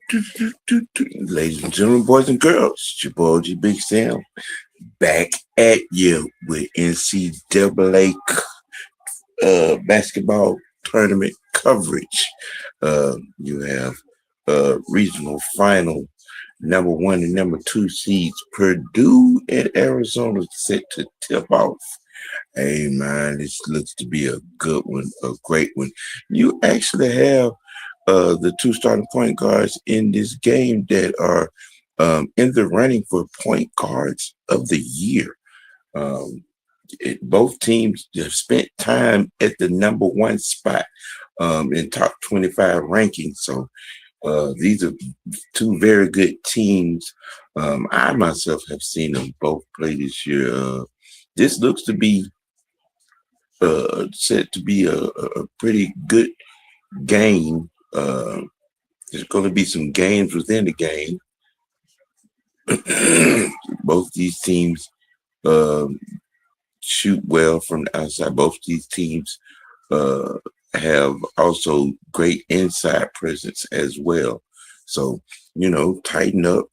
Ladies and gentlemen, boys and girls, it's your boy G Big Sam back at you with NCAA basketball tournament coverage. You have regional final number 1 and number 2 seeds Purdue and Arizona set to tip off. Hey man, this looks to be a good one, a great one. You actually have the two starting point guards in this game that are in the running for point guards of the year. Um, Both teams have spent time at the number 1 spot in top 25 rankings. So these are two very good teams. I myself have seen them both play this year. This looks to be set to be a pretty good game. There's going to be some games within the game. Both these teams shoot well from the outside. Both these teams have also great inside presence as well. So, tighten up,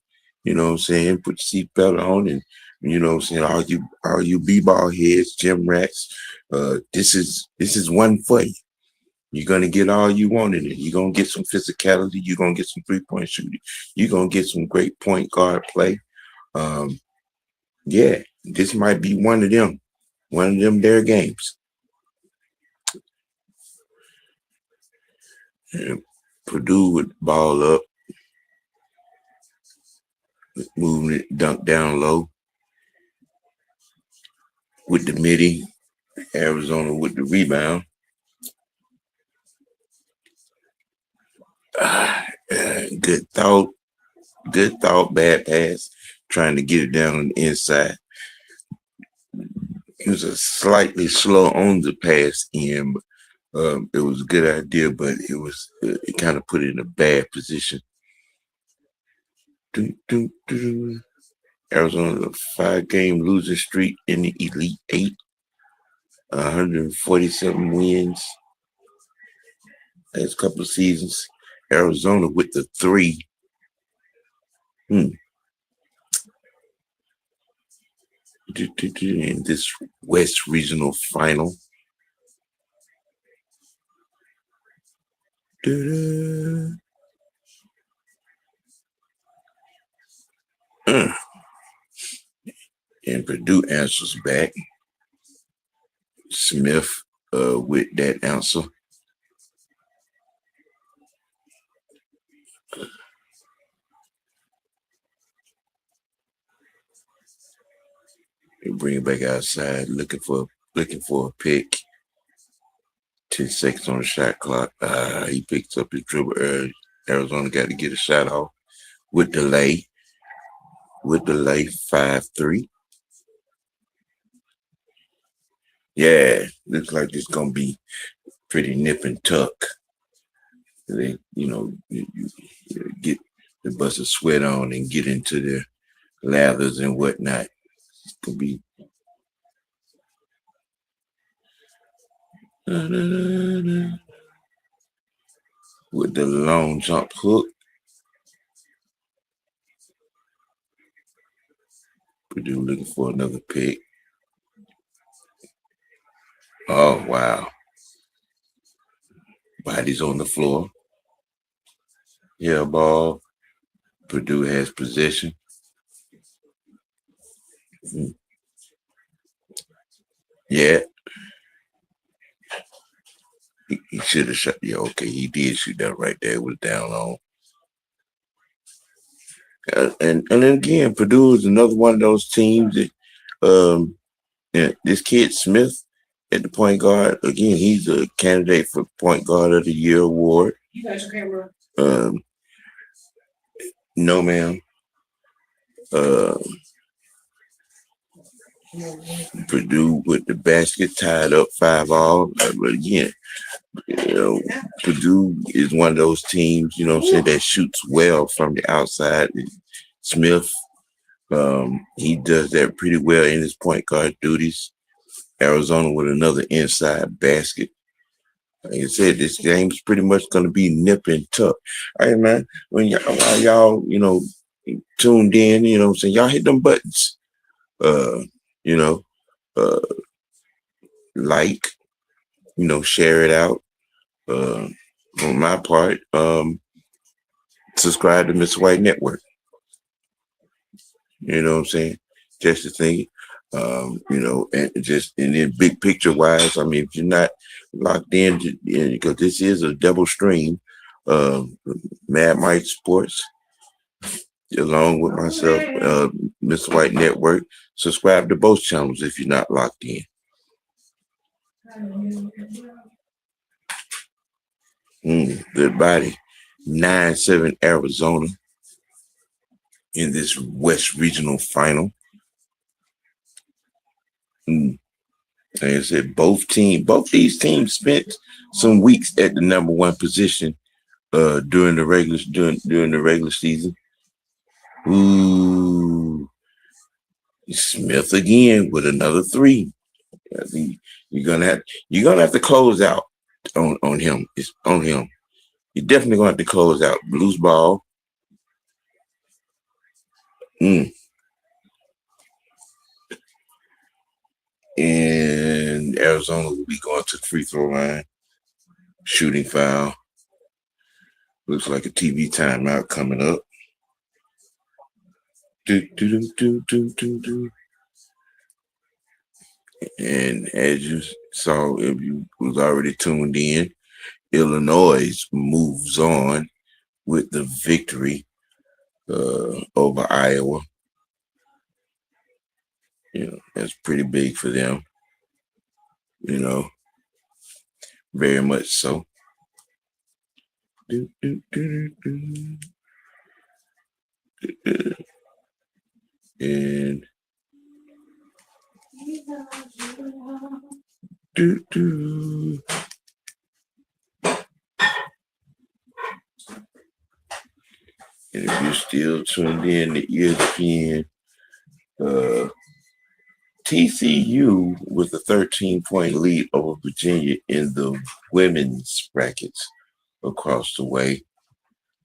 what I'm saying, put your seatbelt on and what I'm saying, all you b-ball heads, gym rats, this is one for you. You're going to get all you want in it. You're going to get some physicality. You're going to get some three-point shooting. You're going to get some great point guard play. Yeah, this might be one of them their games. And Purdue would ball up, moving it, dunk down low with the midi. Arizona with the rebound. Good thought, bad pass, trying to get it down on the inside. It was a slightly slow on the pass in, but it was a good idea, but it kind of put it in a bad position. Arizona, a 5-game losing streak in the Elite Eight, 147 wins last couple of seasons. Arizona with the 3. In this West Regional Final. And Purdue answers back. Smith with that answer. They bring it back outside, looking for a pick. 10 seconds on the shot clock. He picks up his dribble early. Arizona got to get a shot off with delay. 5-3. Yeah, looks like it's gonna be pretty nip and tuck. They, you get the bust of sweat on and get into the lathers and whatnot. It's gonna be with the long jump hook. Purdue looking for another pick. Oh, wow. Bodies on the floor. Yeah, ball. Purdue has possession. Yeah. He should have shot. Yeah, okay, he did shoot that right there. It was down on. And then again, Purdue is another one of those teams that this kid Smith at the point guard, again, he's a candidate for Point Guard of the Year award. You got your camera? No, ma'am. Purdue with the basket tied up 5-all. But again, Purdue is one of those teams, that shoots well from the outside. Smith, he does that pretty well in his point guard duties. Arizona with another inside basket. Like I said, this game's pretty much going to be nip and tuck. All right, man. When y'all, tuned in, what I'm saying, y'all hit them buttons. You know, uh, like, share it out. Uh, on my part, subscribe to Mr. White Network. You know what I'm saying? Just the thing. And then big picture wise, I mean, if you're not locked in, because this is a double stream, Mad Mike Sports, along with myself, Mr. White Network. Subscribe to both channels if you're not locked in. Good body. 9-7 Arizona in this West Regional Final. Like I said, both these teams spent some weeks at the number one position during the regular season. Ooh, Smith again with another 3. I think you're gonna have to close out on him. It's on him. You're definitely gonna have to close out. Loose ball. And Arizona will be going to the free throw line. Shooting foul. Looks like a TV timeout coming up. And as you saw, if you was already tuned in, Illinois moves on with the victory over Iowa. That's pretty big for them. Very much so. And and if you're still tuned in to ESPN, TCU with a 13-point lead over Virginia in the women's brackets across the way,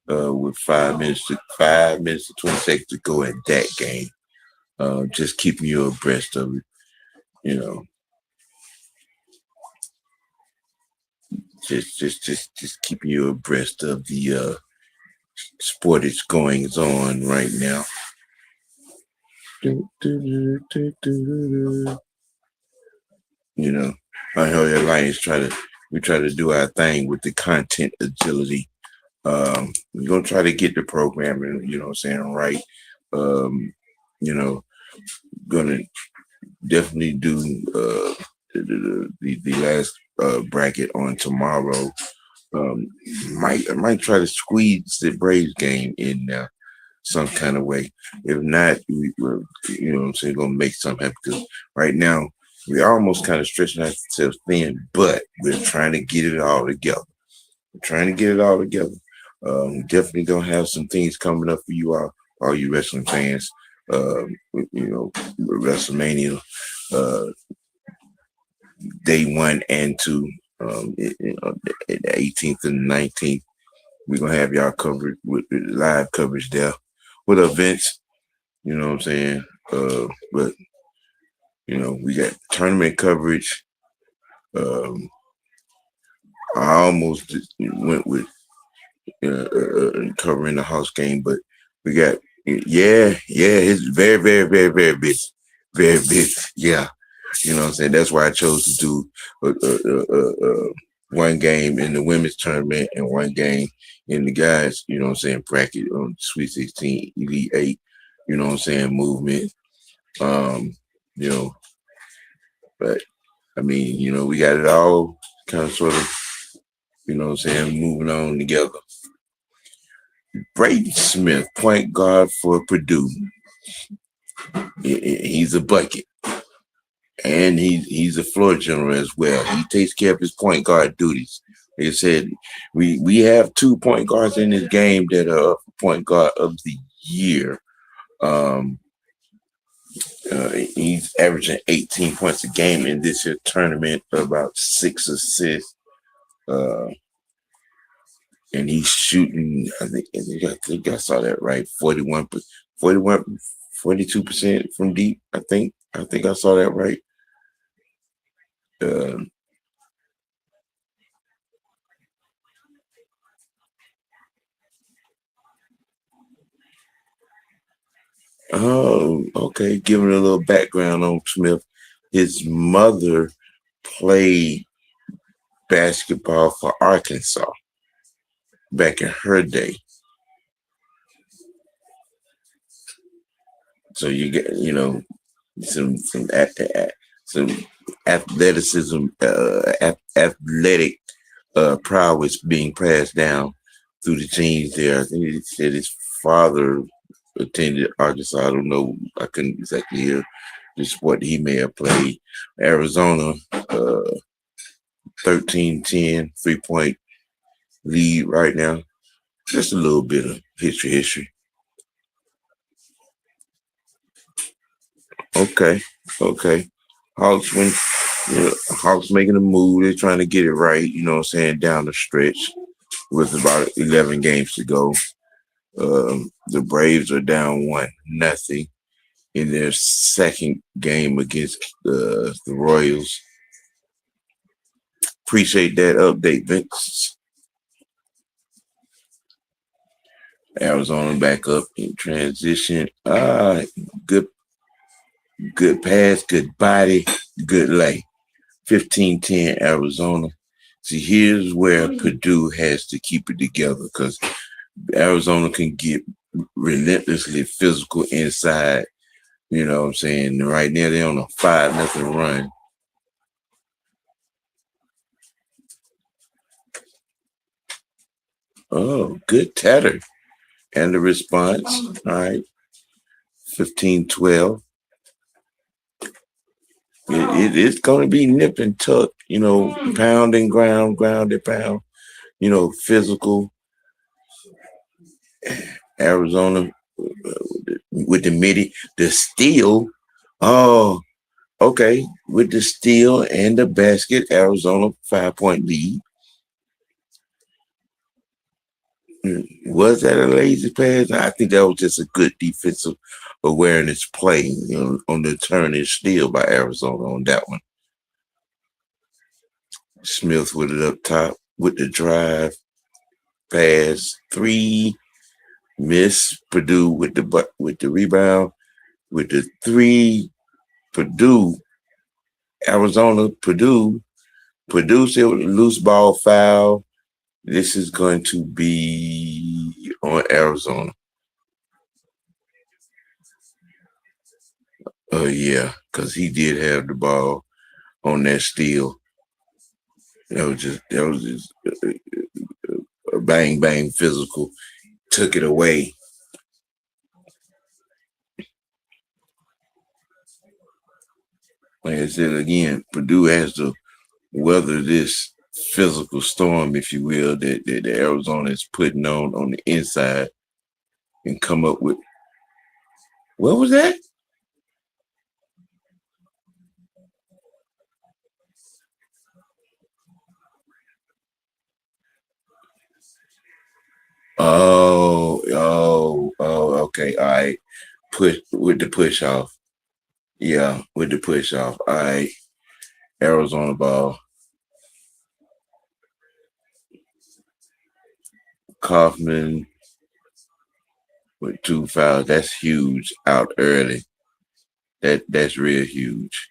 with 5 minutes to 20 seconds to go in that game. Just keeping you abreast of it, just keeping you abreast of the sportage goings on right now. Unholy Alliance we try to do our thing with the content agility. We're gonna try to get the programming, right. Gonna definitely do the last bracket on tomorrow. I might try to squeeze the Braves game in there some kind of way. If not, we're gonna make something happen, because right now we're almost kind of stretching ourselves thin, but we're trying to get it all together. Definitely gonna have some things coming up for you all you wrestling fans. WrestleMania day 1 and 2, the 18th and the 19th. We're gonna have y'all covered with live coverage there with events. You know what I'm saying? But we got tournament coverage. I almost went with covering the house game, but we got it's very, very, very, very busy. Very busy. Yeah. You know what I'm saying? That's why I chose to do one game in the women's tournament and one game in the guys, bracket on Sweet 16, Elite 8, movement. But I mean, we got it all kind of sort of, moving on together. Braden Smith, point guard for Purdue. He's a bucket. And he's a floor general as well. He takes care of his point guard duties. Like I said, we have 2 point guards in this game that are point guard of the year. He's averaging 18 points a game in this year's tournament, about 6 assists. Uh, and he's shooting. I think I saw that right. 41, 42% from deep. I think I saw that right. Uh, oh, okay. Giving a little background on Smith. His mother played basketball for Arkansas back in her day. So you get, some athleticism, athletic prowess being passed down through the genes there. I think he said his father attended Arkansas. I don't know. I couldn't exactly hear just what he may have played. Arizona, 13-10, 3-point lead right now. Just a little bit of history. Okay. Okay. Hawks when Hawks making a move, they're trying to get it right, down the stretch with about 11 games to go. The Braves are down 1-0 in their second game against the Royals. Appreciate that update, Vince. Arizona back up in transition. Good good pass, good body, good lay. 15-10 Arizona. See, here's where Purdue has to keep it together because Arizona can get relentlessly physical inside. You know what I'm saying? Right now they're on a 5-0 run. Oh, good tatter. And the response. All right. 15-12. It's going to be nip and tuck, pound and ground and pound, physical. Arizona with the midi, the steal. Oh, okay. With the steal and the basket, Arizona 5-point lead. Was that a lazy pass? I think that was just a good defensive awareness play, on the turn and steal by Arizona on that one. Smith with it up top with the drive, pass, three, miss. Purdue with the rebound, with the three. Purdue, Arizona, Purdue said with a loose ball foul. This is going to be on Arizona. Oh yeah, because he did have the ball on that steal. That was just a bang bang physical. Took it away. Like I said again, Purdue has to weather this physical storm, if you will, that Arizona is putting on the inside and come up with. What was that? Okay. All right. Push with the push off. Yeah, with the push off. All right. Arizona ball. Kaufman with 2 fouls. That's huge. Out early. That's real huge.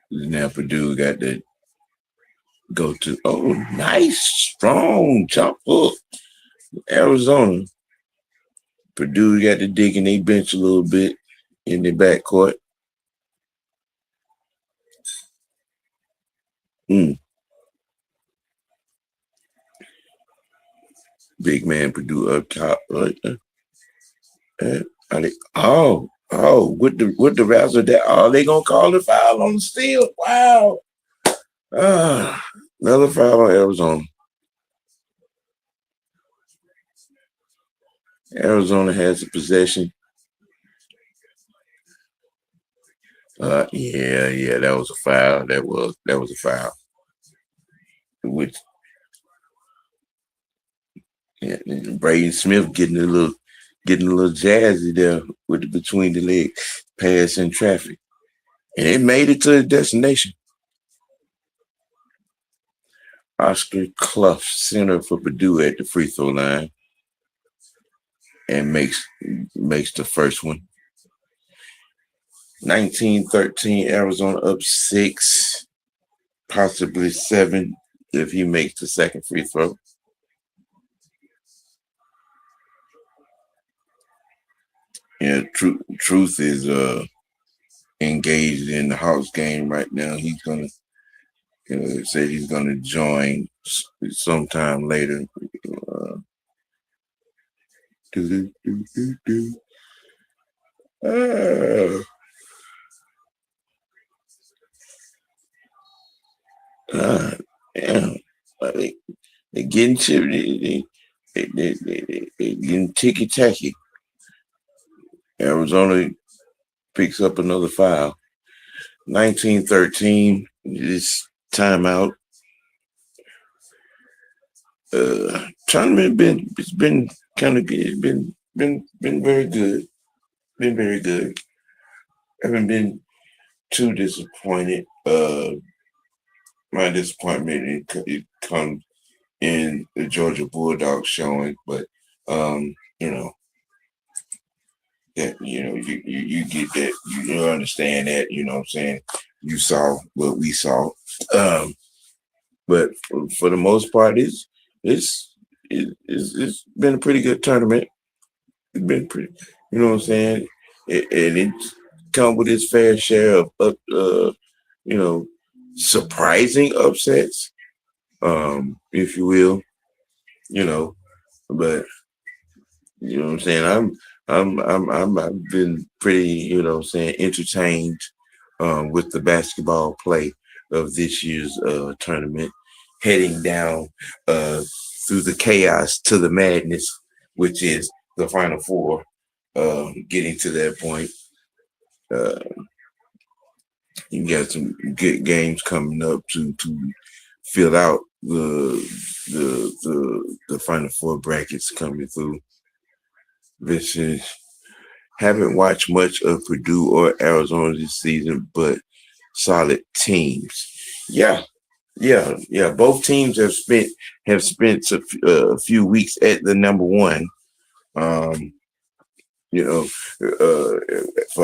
Now Purdue got to go to. Oh, nice, strong jump hook. Arizona. Purdue got to dig in their bench a little bit in the backcourt. Mm. Big man Purdue up top. Right there. With the razzle that they gonna call the foul on the steal. Wow. Another foul on Arizona. Arizona has the possession. Yeah, that was a foul. That was a foul. with Braden Smith getting a little jazzy there with the between the leg pass in traffic. And it made it to the destination. Oscar Clough, center for Purdue at the free throw line, and makes the first one. 19-13, Arizona up 6, possibly 7 if he makes the second free throw. Yeah, Truth is engaged in the house game right now. He's gonna said he's gonna join sometime later. Do, do, do, do. Yeah. They getting they getting ticky tacky. Arizona picks up another foul. 19-13. This timeout. Tournament been kind of good. Been very good. Been very good. Haven't been too disappointed. My disappointment it comes in the Georgia Bulldogs showing, but you know that you get that you understand that what I'm saying. You saw what we saw, but for the most part, it's been a pretty good tournament. It's been pretty, what I'm saying, and it's come with its fair share of surprising upsets, if you will, but what I'm saying. I've been pretty, entertained with the basketball play of this year's tournament, heading down through the chaos to the madness, which is the Final Four, getting to that point. You got some good games coming up to fill out the Final Four brackets coming through. This is haven't watched much of Purdue or Arizona this season, but solid teams. Yeah. Both teams have spent a few weeks at the number one. For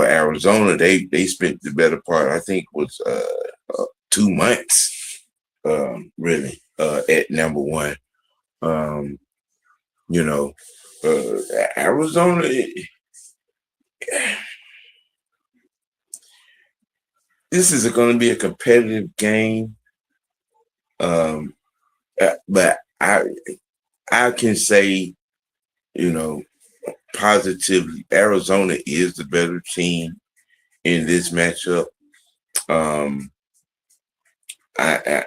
Arizona, they spent the better part. I think was 2 months, really, at number one. Arizona. This is going to be a competitive game, but I can say, positively, Arizona is the better team in this matchup. I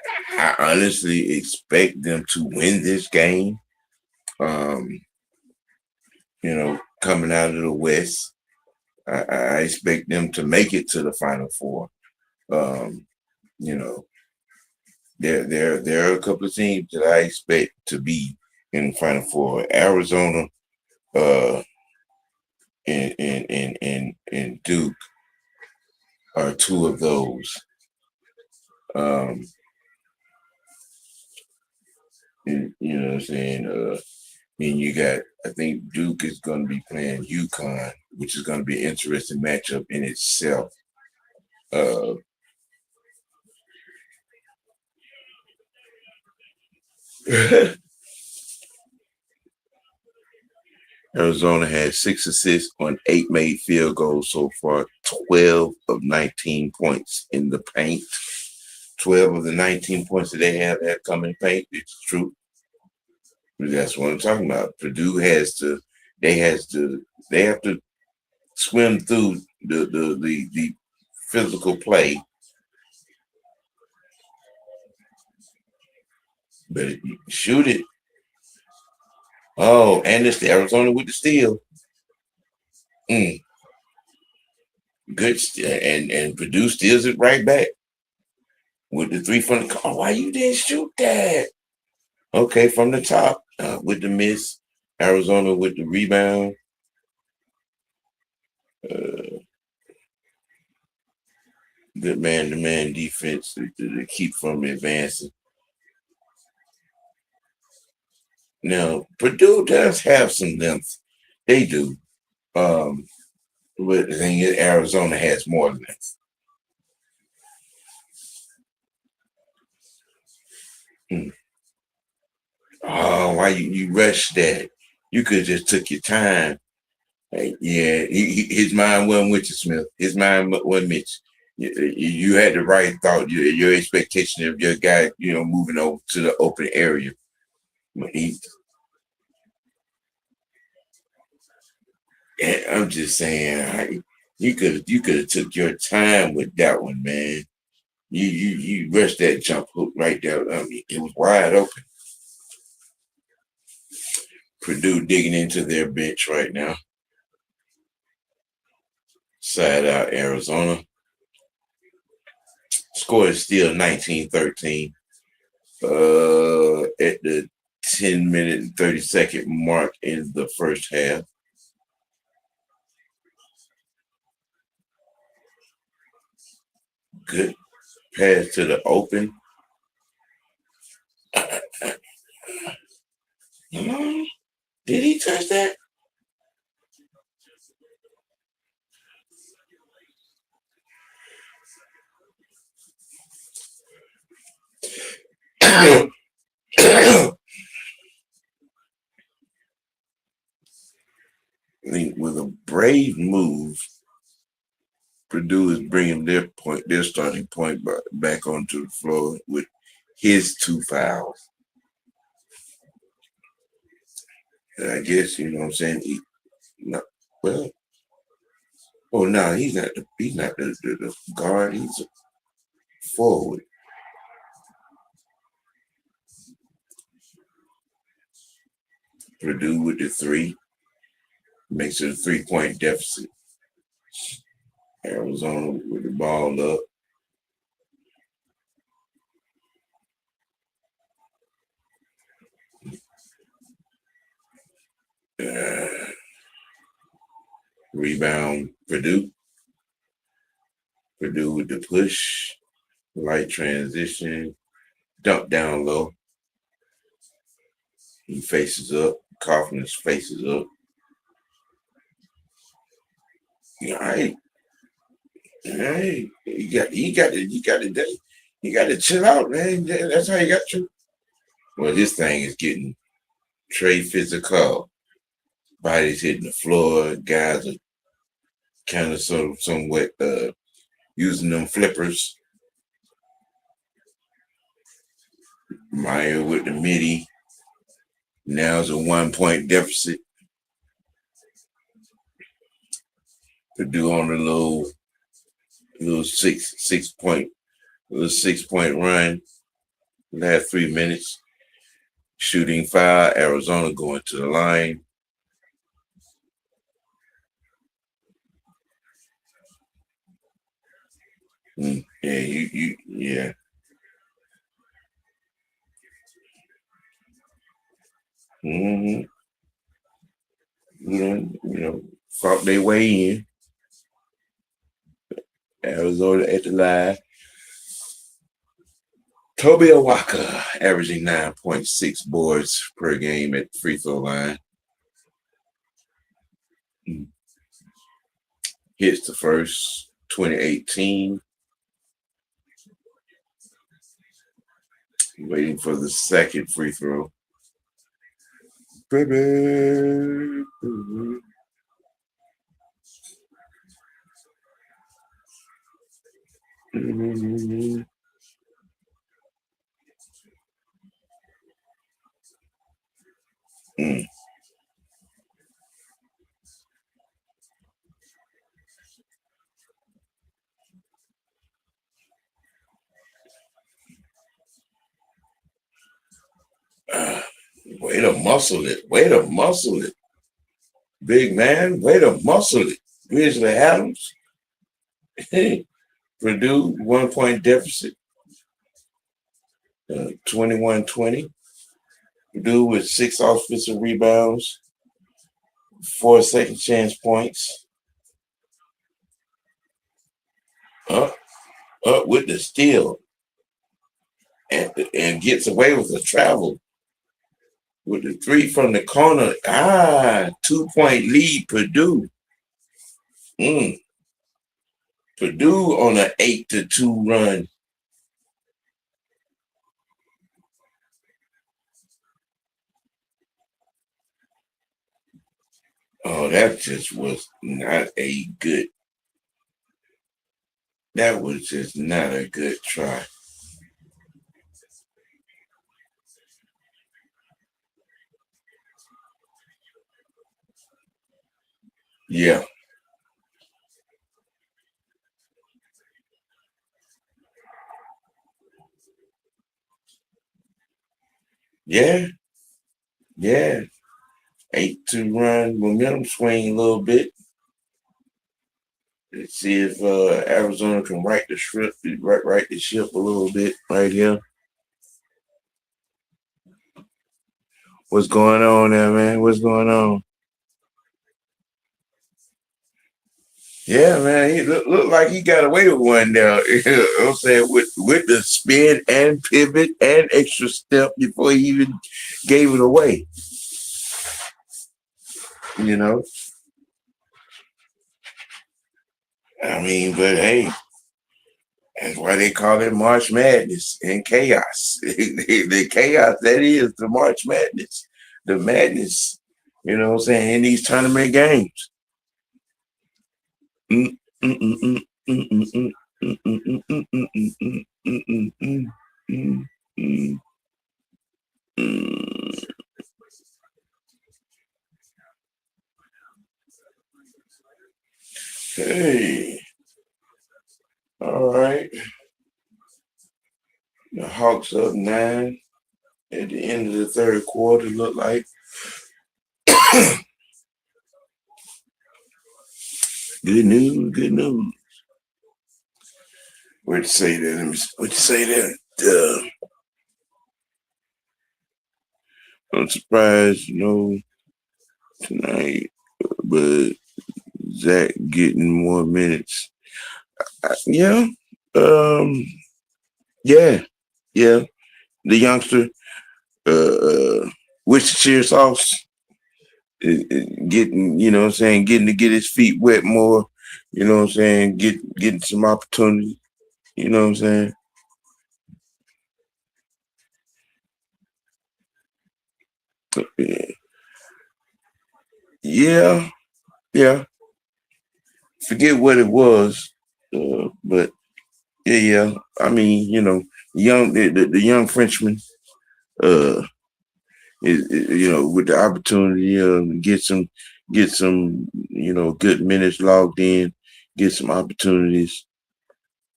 honestly expect them to win this game. Coming out of the West, I expect them to make it to the Final Four. There are a couple of teams that I expect to be in the Final Four. Arizona, and Duke are two of those. You know what I'm saying? And you got, I think Duke is going to be playing UConn, which is going to be an interesting matchup in itself. Arizona has 6 assists on 8 made field goals so far, 12 of 19 points in the paint. 12 of the 19 points that they have come in paint. It's true. That's what I'm talking about. Purdue have to swim through the physical play, but shoot it. Oh, and it's the Arizona with the steal. Good, and Purdue steals it right back. with the three from the car. Why you didn't shoot that? Okay, from the top with the miss. Arizona with the rebound. Good man-to-man defense to keep from advancing. Now, Purdue does have some length. They do. But the thing is, Arizona has more length. Hmm. Oh, why you rush that? You could have just took your time. Like, yeah, his mind wasn't with you, Smith. His mind wasn't with you. You had the right thought. Your expectation of your guy, moving over to the open area. But I'm just saying, you could have took your time with that one, man. You rushed that jump hook right there. I mean, it was wide open. Purdue digging into their bench right now. Side out Arizona. Score is still 19-13. At the 10-minute and 30-second mark in the first half. Good pass to the open. Did he touch that? I mean, with a brave move, Purdue is bringing their starting point back onto the floor with his 2 fouls. And I guess what I'm saying. Well, oh no, he's not the guard. He's a forward. Purdue with the 3 makes it a 3-point deficit. Arizona with the ball up. Rebound Purdue. Purdue with the push. Light transition. Dump down low. He faces up. Kaufman's faces up. Hey, you got to chill out, man. That's how you got to. Well, this thing is getting trade physical. Bodies hitting the floor. Guys are kind of somewhat using them flippers. Meyer with the midi. Now it's a 1-point deficit. Purdue on a little 6-point run. Last 3 minutes. Shooting foul. Arizona going to the line. Yeah. Mm-hmm. Fought their way in. Arizona at the line. Toby Awaka averaging 9.6 boards per game at the free throw line. Hits the first 2018. Waiting for the second free throw. Baby. Mm-hmm. Way to muscle it. Big man, way to muscle it. Grizzly Adams. Purdue, 1-point deficit. 21-20. Purdue with 6 offensive rebounds, 4 second chance points. Up with the steal. And gets away with the travel. With the 3 from the corner. 2-point lead, Purdue. Purdue on an 8-2 run. Oh, that just was not a good. That was just not a good try. Yeah. Yeah. Yeah. 8-2 run, momentum swing a little bit. Let's see if Arizona can right the ship a little bit right here. What's going on there, man? What's going on? Yeah, man, he looked like he got away with one there. I'm saying with the spin and pivot and extra step before he even gave it away. You know, I mean, but hey, that's why they call it March Madness and chaos. The chaos that is the March Madness, the madness. You know what I'm saying, in these tournament games. Mm, mm, mm, mm, mm, mm, mm, mm, mm, mm, mm, mm, mm, mm, mm, mm, mm, mm, mm. Hey, all right. The Hawks up 9 at the end of the third quarter. Look like good news. Good news. What'd you say there? What'd you say there? I'm surprised, tonight, but Zach getting more minutes. Yeah. Um. Yeah. Yeah. The youngster, Worcestershire sauce, getting, what I'm saying, getting to get his feet wet more. You know what I'm saying? Getting some opportunity. You know what I'm saying? Yeah. Yeah. Forget what it was, but yeah. I mean, the young Frenchman, uh, with the opportunity get some, good minutes logged in, get some opportunities,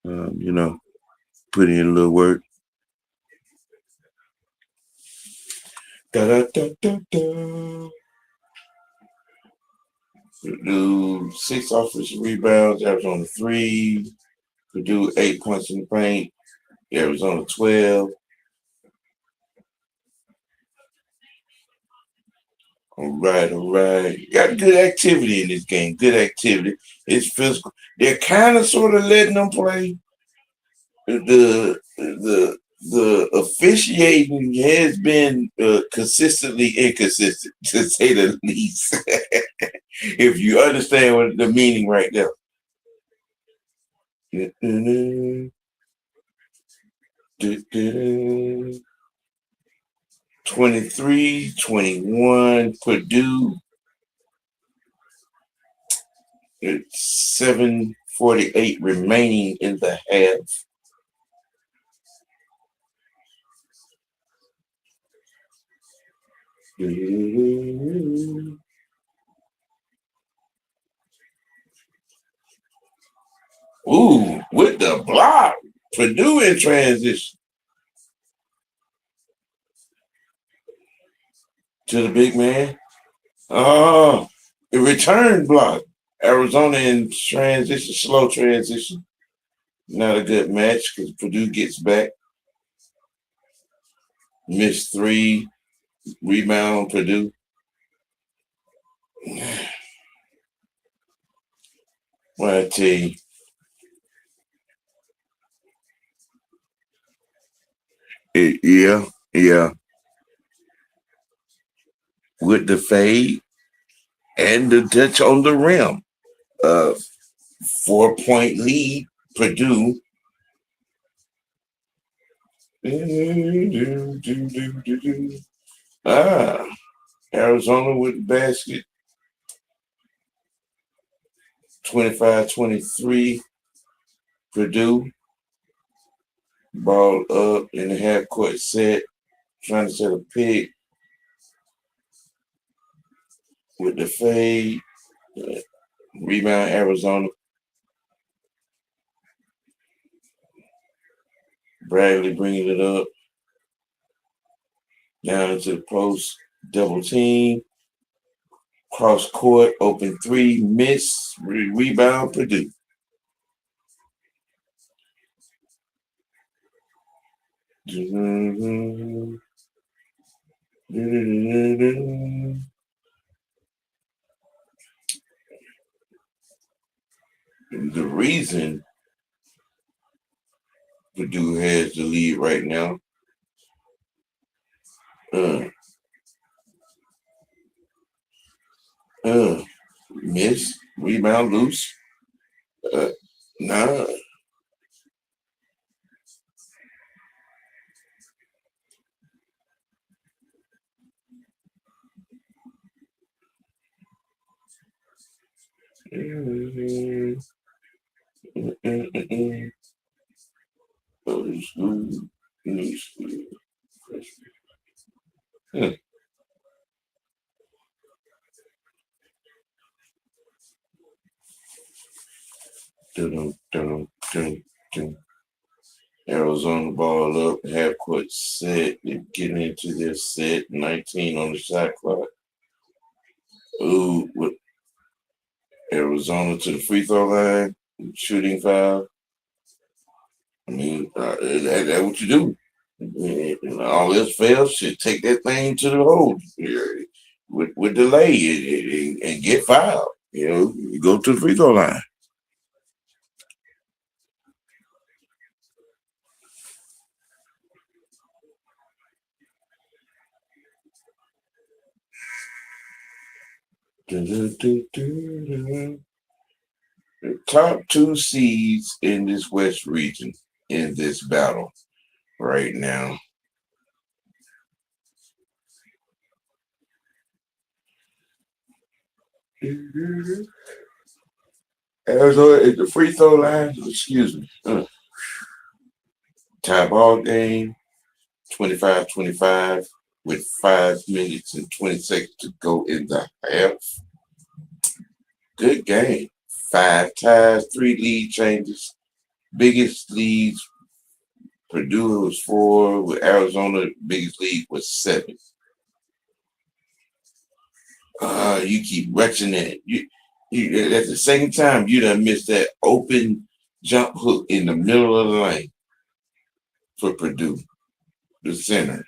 put in a little work. Da da da da da. Purdue 6 offensive rebounds, Arizona 3. Purdue 8 points in the paint, Arizona 12. All right, all right. Got good activity in this game. Good activity. It's physical. They're kind of sort of letting them play. The officiating has been consistently inconsistent, to say the least. If you understand what the meaning right there. 23-21, Purdue. It's 7:48 remaining in the half. Ooh, with the block. Purdue in transition to the big man. Oh, the return block. Arizona in transition, slow transition. Not a good match because Purdue gets back. missed three, rebound Purdue. Well, I tell you, yeah, yeah, with the fade and the touch on the rim. 4-point lead, Purdue. Ah, Arizona with the basket, 25-23. Purdue, ball up in the half court set, trying to set a pick with the fade. Rebound, Arizona. Bradley bringing it up. Down into the post, double team. Cross court, open three, miss, rebound, Purdue. The reason Purdue has the lead right now, uh, miss, rebound, loose. Nah. Arizona ball up, half court set. They're getting into their set. 19 on the shot clock. Ooh, with Arizona to the free throw line, shooting foul. I mean, that's what you do. And all else fails, should take that thing to the hole with delay and get fouled. You go to the free throw line. The top two seeds in this West region in this battle right now. Arizona at the free throw line, excuse me. Tie ball game, 25-25 with 5 minutes and 20 seconds to go in the half. Good game. 5 ties, 3 lead changes. Biggest leads, Purdue was 4, with Arizona, biggest lead was 7. You keep retching it. You at the same time, you done missed that open jump hook in the middle of the lane for Purdue, the center.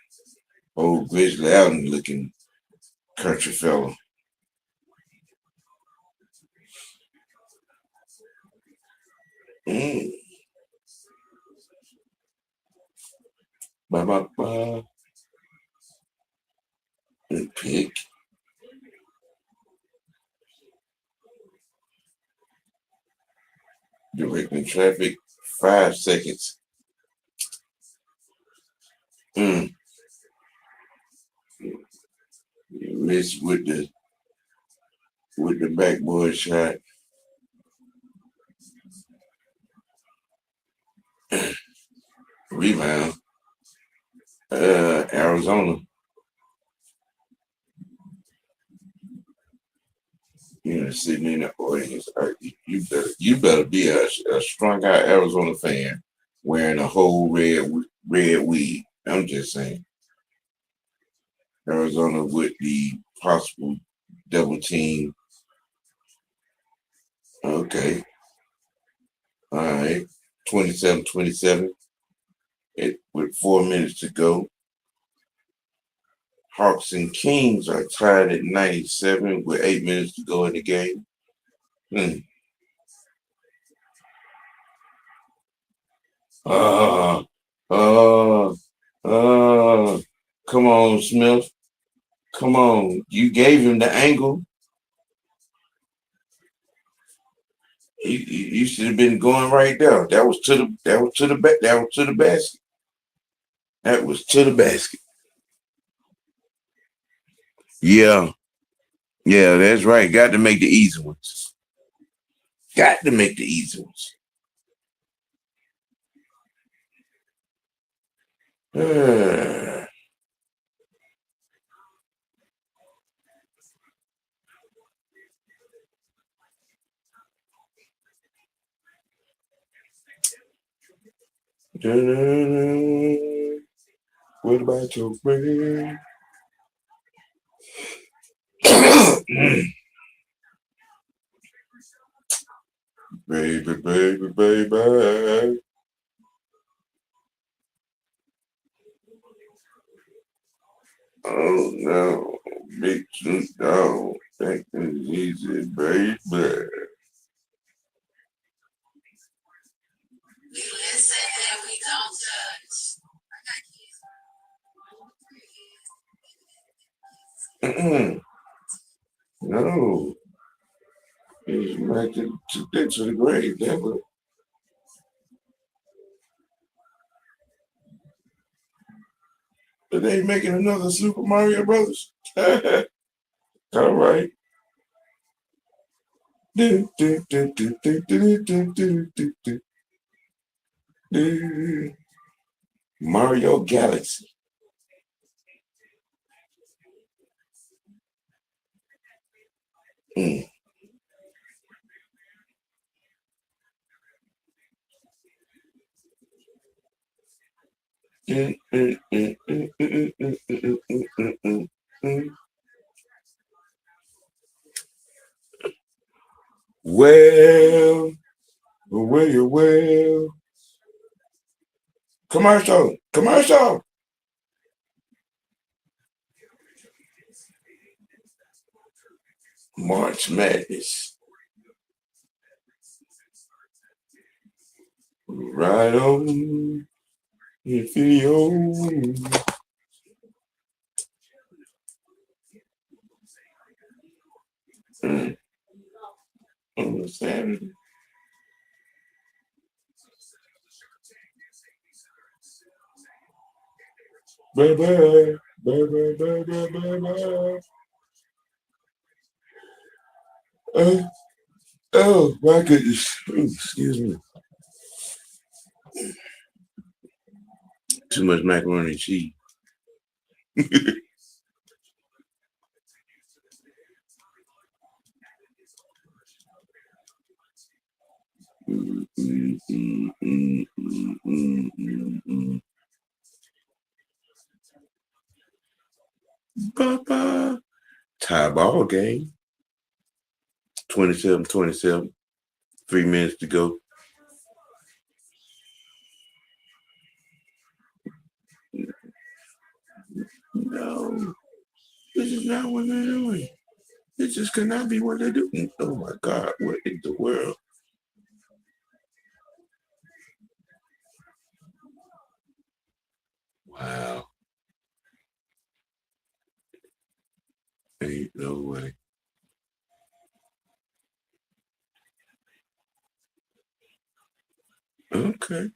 Old Grizzly Allen looking country fellow. Mm. Ba, ba, ba. And pick. Directing traffic, 5 seconds. Mm. Miss with the backboard shot. Rebound. Arizona. Sitting in the audience. You better be a strung out Arizona fan wearing a whole red wig. I'm just saying. Arizona with the possible double team. Okay. All right. 27-27. With 4 minutes to go. Hawks and Kings are tied at 97 with 8 minutes to go in the game. Uh, uh, Come on, Smith. Come on. You gave him the angle. You should have been going right there. That was to the basket. That was to the basket. Yeah. Yeah, that's right. Got to make the easy ones. Got to make the easy ones. What about your friend? Baby, baby, baby. Oh no, big Snoop Dogg. That is easy, baby. No, he's like to the grave, never. But they making another Super Mario Brothers. All right. Mario Galaxy. Mm. Well, well. Commercial. March Madness. Right on. Video. On Saturday. Bye bye. Bye bye bye bye bye bye. Oh my goodness. Ooh, excuse me. Too much macaroni and cheese. Bye-bye. Tie ball game. 27-27. 3 minutes to go. No, this is not what they're doing. This just cannot be what they're doing. Oh my God, what in the world? Wow. Ain't no way. Okay.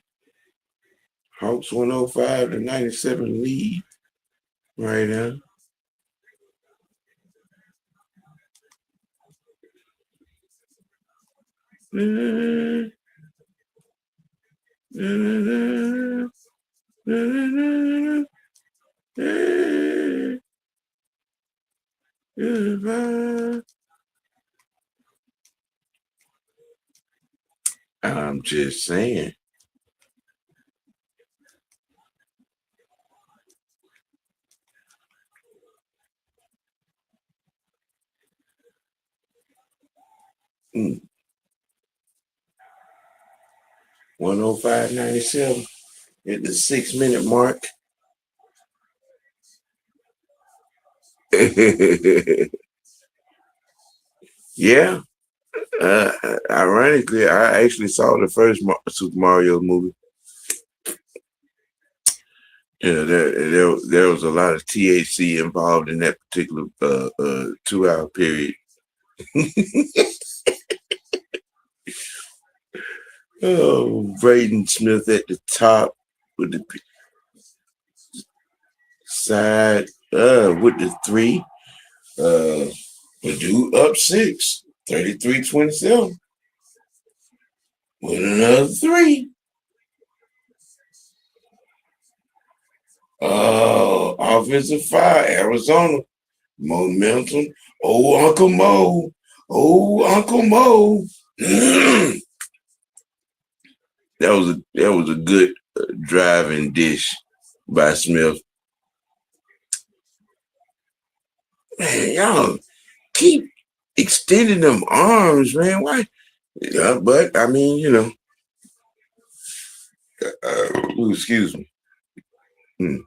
Hawks 105-97 lead right now. I'm just saying. Mm. 105-97 at the 6 minute mark. Yeah. Ironically, I actually saw the first Super Mario movie. Yeah, there was a lot of THC involved in that particular 2 hour period. Oh, Braden Smith at the top with the side with the three. Uh, Purdue up 6, 33-27 with another three. Offensive fire, Arizona momentum. Oh, Uncle Mo. Oh, Uncle Mo. that was a good driving dish by Smith. Man, y'all keep extending them arms, man. Why? Yeah, but I mean, excuse me. Hmm.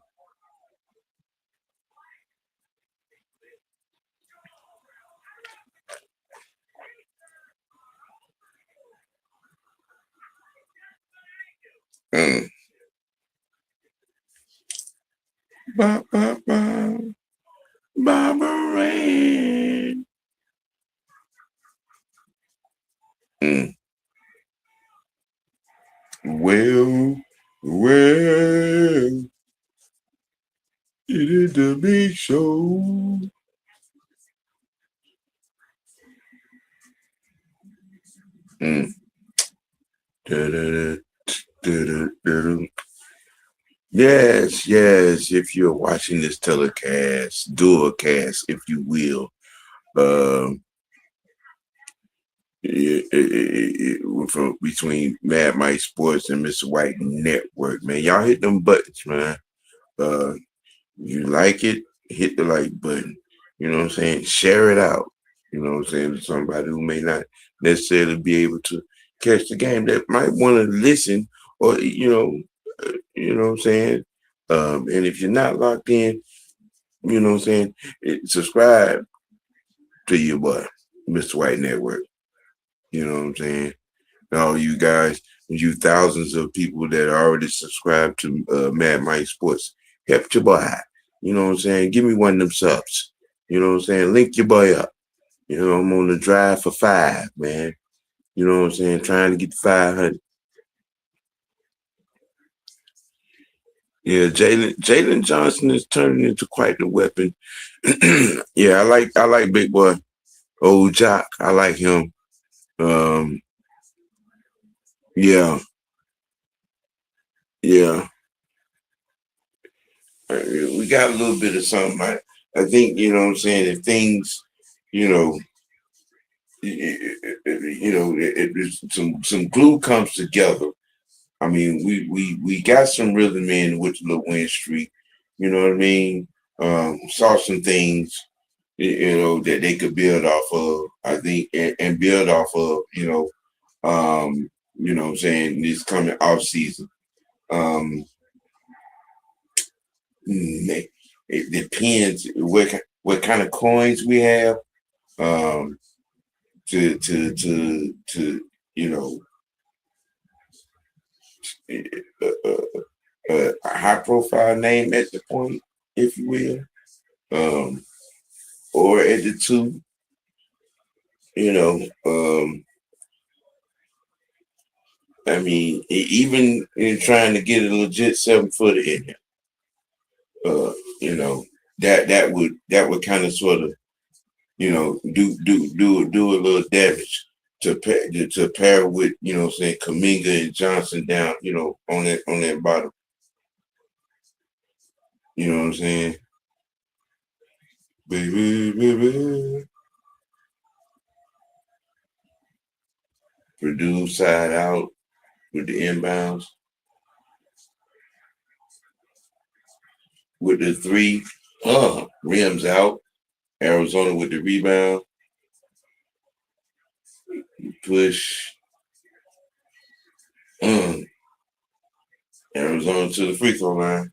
Mm. Ba, ba, ba. Barbara Ann. Mm. Well, it is the big show. Mm. Da-da-da, da-da-da-da. Yes, yes. If you're watching this telecast, dualcast, if you will, um, from between Mad Mike Sports and Mr. White Network, man, y'all hit them buttons, man. Uh, you like it, hit the like button. You know what I'm saying? Share it out. You know what I'm saying? To somebody who may not necessarily be able to catch the game that might want to listen or you know what I'm saying? And if you're not locked in, you know what I'm saying, subscribe to your boy, Mr. White Network. You know what I'm saying? All you guys, you thousands of people that are already subscribed to Mad Mike Sports, help your boy out. You know what I'm saying? Give me one of them subs. You know what I'm saying? Link your boy up. You know, I'm on the drive for 5, man. You know what I'm saying? Trying to get to 500. Yeah, Jalen Johnson is turning into quite the weapon. Yeah, I like Big Boy. Old Jock. I like him. Um, yeah, yeah. We got a little bit of something. I think, you know what I'm saying, if things, you know, some glue comes together. I mean, we got some rhythm in with the little win streak. You know what I mean? Saw some things, that they could build off of. I think and build off of. You know what I'm saying, this coming off season. Um, it depends what kind of coins we have. Um, to you know a high profile name at the point, if you will, or at the two, you know. I mean, even in trying to get a legit 7-footer in here, uh, you know, that would kind of sort of, do a little damage to pair with, saying Kaminga and Johnson down, on that bottom. You know what I'm saying? Baby, baby. Purdue side out with the inbounds. With the three, rims out. Arizona with the rebound. Push. Arizona to the free throw line.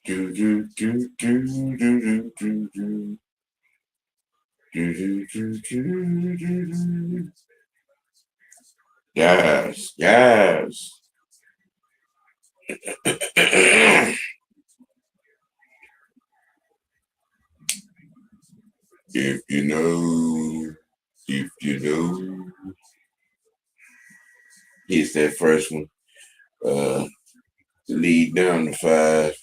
Do do do do do do do do. Do, do, do, do, do, do. Yes, yes. If you know, if you know, hits that first one. Lead down to 5.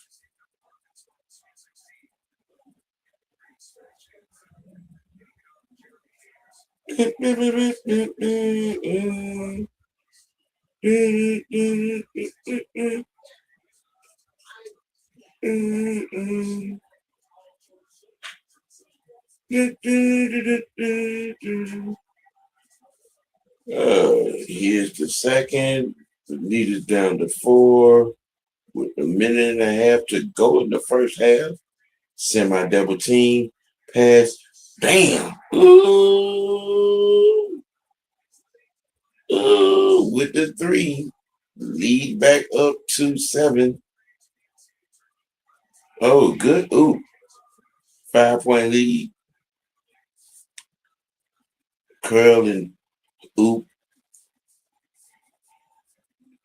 Here's the second. The lead is down to 4 with a minute and a half to go in the first half. Semi double team pass. Bam! Ooh, ooh, with the 3. Lead back up to 7. Oh, good. Ooh, 5-point lead. Curl and oop.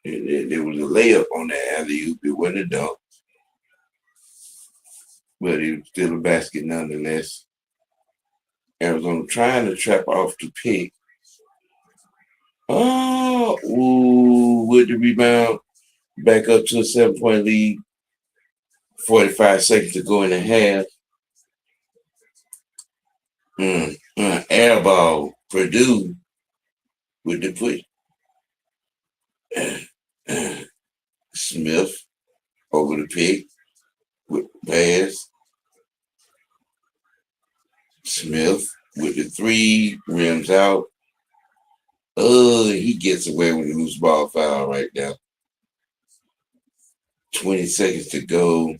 There was a layup on the alley oop. It wasn't a dunk, but it was still a basket nonetheless. Arizona trying to trap off the pick. Oh, ooh, with the rebound. Back up to a 7-point lead. 45 seconds to go in the half. Air ball. Purdue with the push. Smith over the pick with pass. Smith with the 3, rims out. Oh, he gets away with a loose ball foul right now. 20 seconds to go.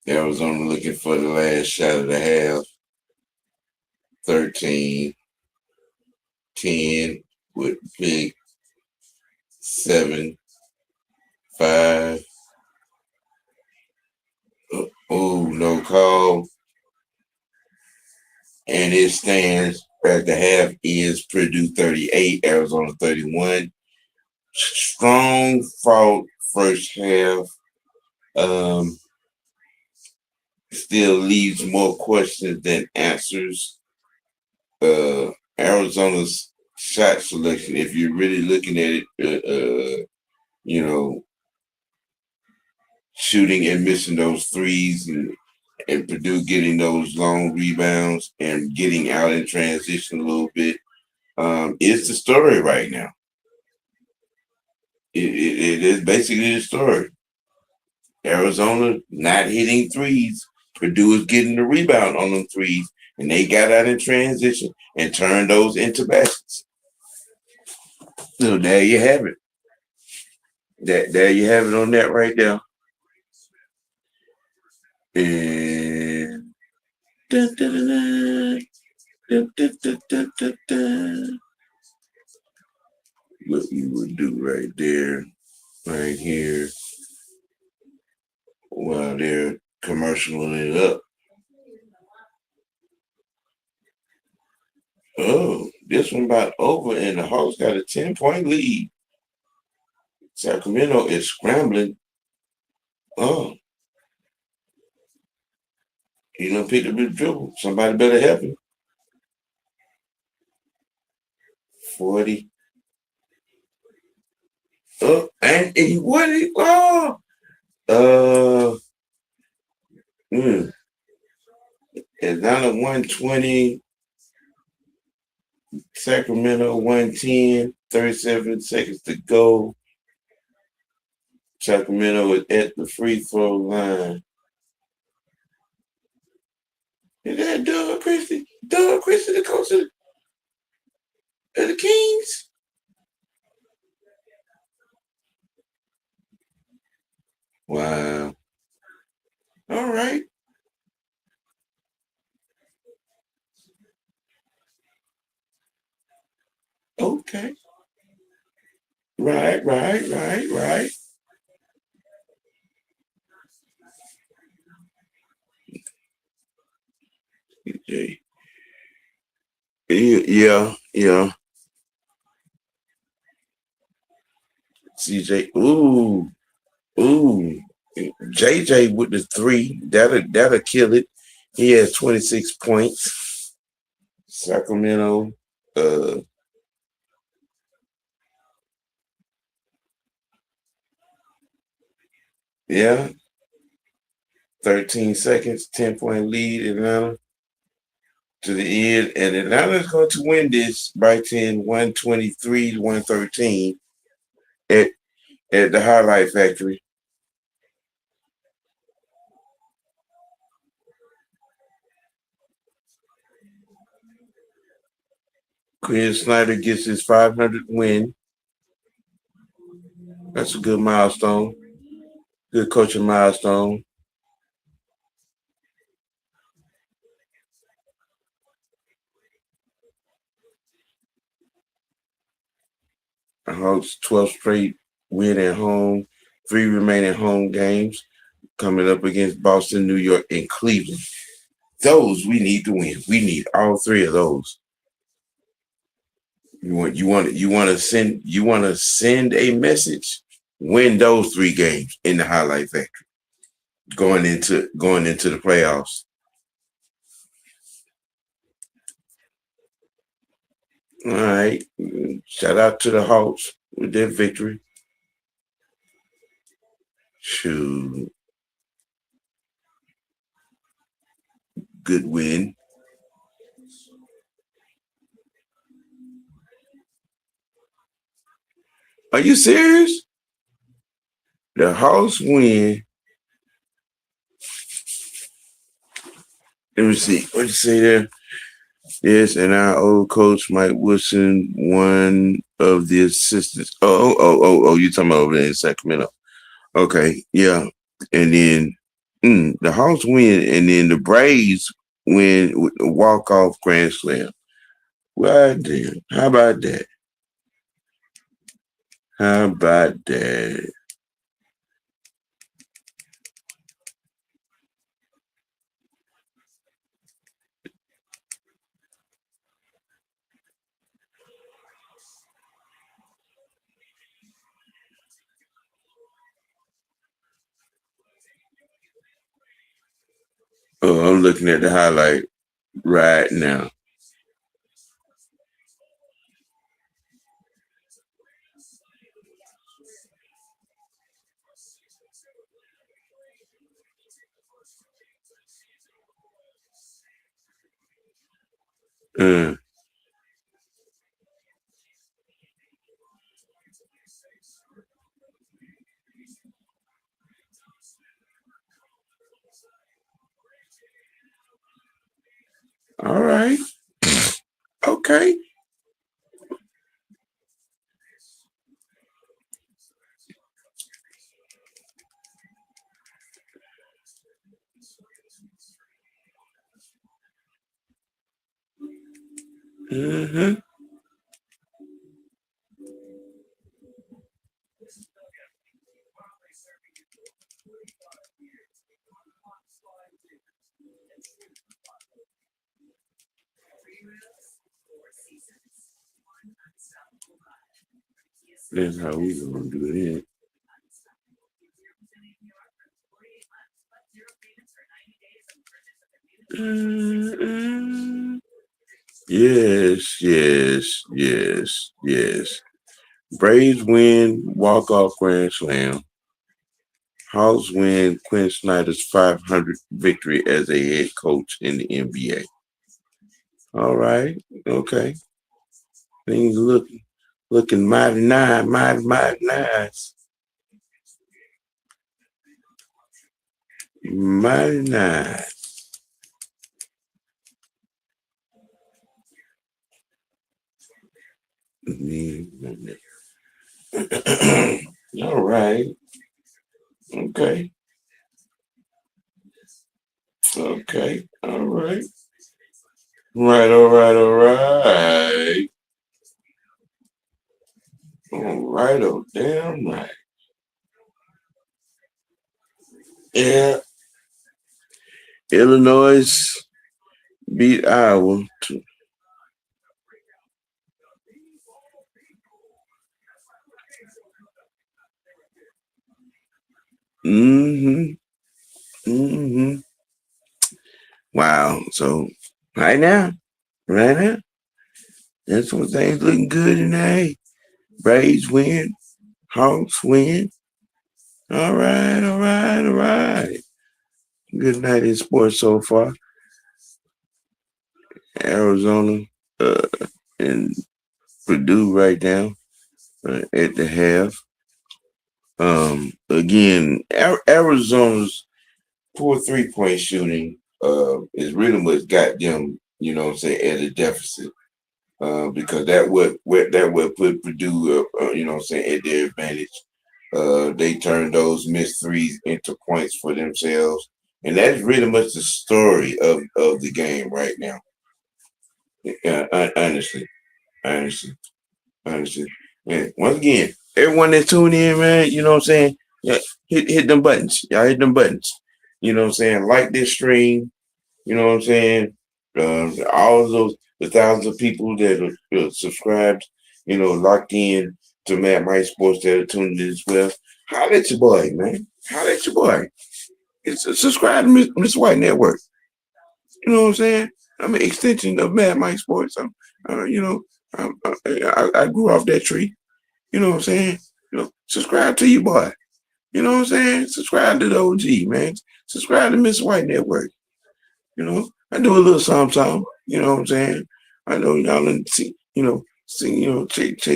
Arizona looking for the last shot of the half. 13, 10 with pick. 7, 5. Oh, no call. And it stands at the half is Purdue 38, Arizona 31. Strong fought first half. Still leaves more questions than answers. Arizona's shot selection, if you're really looking at it, shooting and missing those threes and Purdue getting those long rebounds and getting out in transition a little bit, is the story right now. It is basically the story. Arizona not hitting threes. Purdue is getting the rebound on them threes, and they got out in transition and turned those into baskets. So there you have it. There you have it on that right there. And dun, dun, dun, dun, dun, dun, dun, dun, dun. What you would do right there, right here, while they're commercialing it up. Oh, this one about over, and the Hawks got a 10-point lead. Sacramento is scrambling. Oh, he done picked up the dribble. Somebody better help him. 40. Oh, and he what? Oh, uh, Atlanta 120. Sacramento 110. 37 seconds to go. Sacramento is at the free throw line. Is that Doug Christie? Doug Christie, the coach of the Kings? Wow. All right. Okay. Right. Yeah. CJ. Ooh. JJ with the three. That'll kill it. He has 26 points. Sacramento. Uh, yeah. 13 seconds. 10-point lead. Atlanta to the end, and Atlanta's going to win this by 10, 123 to 113 at the Highlight Factory. Quinn Snyder gets his 500th win. That's a good milestone. Good coaching milestone. Hawks 12 straight win at home, 3 remaining home games coming up against Boston, New York, and Cleveland. Those we need to win. We need all 3 of those. You want to send a message. Win those 3 games in the Highlight Factory going into the playoffs. All right. Shout out to the Hawks with their victory. Shoot. Good win. Are you serious? The Hawks win. Let me see. What you say there? Yes, and our old coach Mike Wilson, one of the assistants. Oh! You talking about over there in Sacramento? Okay, yeah. And then the Hawks win, and then the Braves win with the walk off grand slam. Well, damn. How about that? How about that? Oh, I'm looking at the highlight right now. Uh, all right. Okay. Mm-hmm. That's how we gonna do it. Mm-hmm. Yes. Braves win walk-off grand slam. Hawks win Quinn Snyder's 500th victory as a head coach in the NBA. All right. Okay. Things looking mighty nice. Mighty nice. All right. Okay. Okay. All right. All right. All right, oh damn right. Yeah. Illinois beat Iowa. Mm-hmm. Mm-hmm. Wow. So right now, that's what things looking good in the A. Braves win, Hawks win. All right, all right, all right. Good night in sports so far. Arizona uh, and Purdue right now at the half. Again, Arizona's poor 3-point shooting is really what got them, at a deficit. Because that what put Purdue, at their advantage. They turned those missed threes into points for themselves, and that's really much the story of the game right now. Honestly, honestly, honestly. And once again, everyone that's tuning in, man, you know what I'm saying? Yeah, hit them buttons. Y'all hit them buttons. You know what I'm saying? Like this stream. You know what I'm saying? All of those, the thousands of people that are subscribed, locked in to Mad Mike Sports that are tuned in as well. Holla at your boy, man. Holla at your boy. Subscribe to Miss White Network. You know what I'm saying? I'm an extension of Mad Mike Sports. I grew off that tree. You know what I'm saying? Subscribe to your boy. You know what I'm saying? Subscribe to the OG, man. Subscribe to Miss White Network. I do a little something. You know what I'm saying? I know y'all didn't check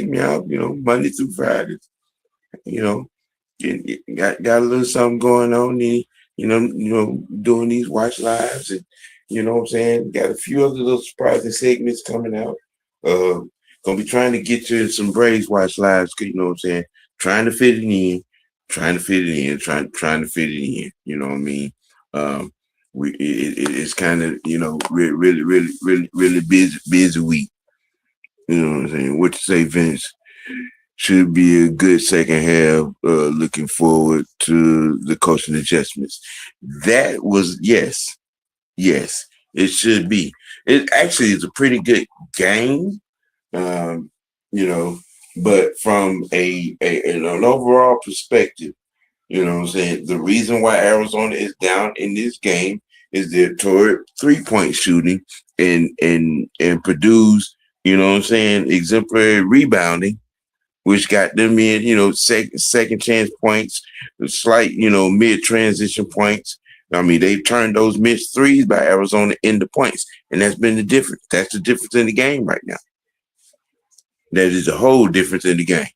me out, Monday through Friday. You know, got a little something going on. Doing these watch lives, and you know what I'm saying. Got a few other little surprising segments coming out. Uh, gonna be trying to get to some Braves watch lives. You know what I'm saying. Trying to fit it in, trying to fit it in. You know what I mean. It's kind of really busy week. You know what I'm saying. What you say, Vince? Should be a good second half. Looking forward to the coaching adjustments. That was yes, it should be. It actually is a pretty good game, um, you know, but from an overall perspective, you know what I'm saying? The reason why Arizona is down in this game is their torrid 3-point shooting and Purdue's, you know what I'm saying, exemplary rebounding, which got them in, second chance points, slight, mid transition points. I mean, they've turned those missed threes by Arizona into points, and that's been the difference. That's the difference in the game right now. That is a whole difference in the game,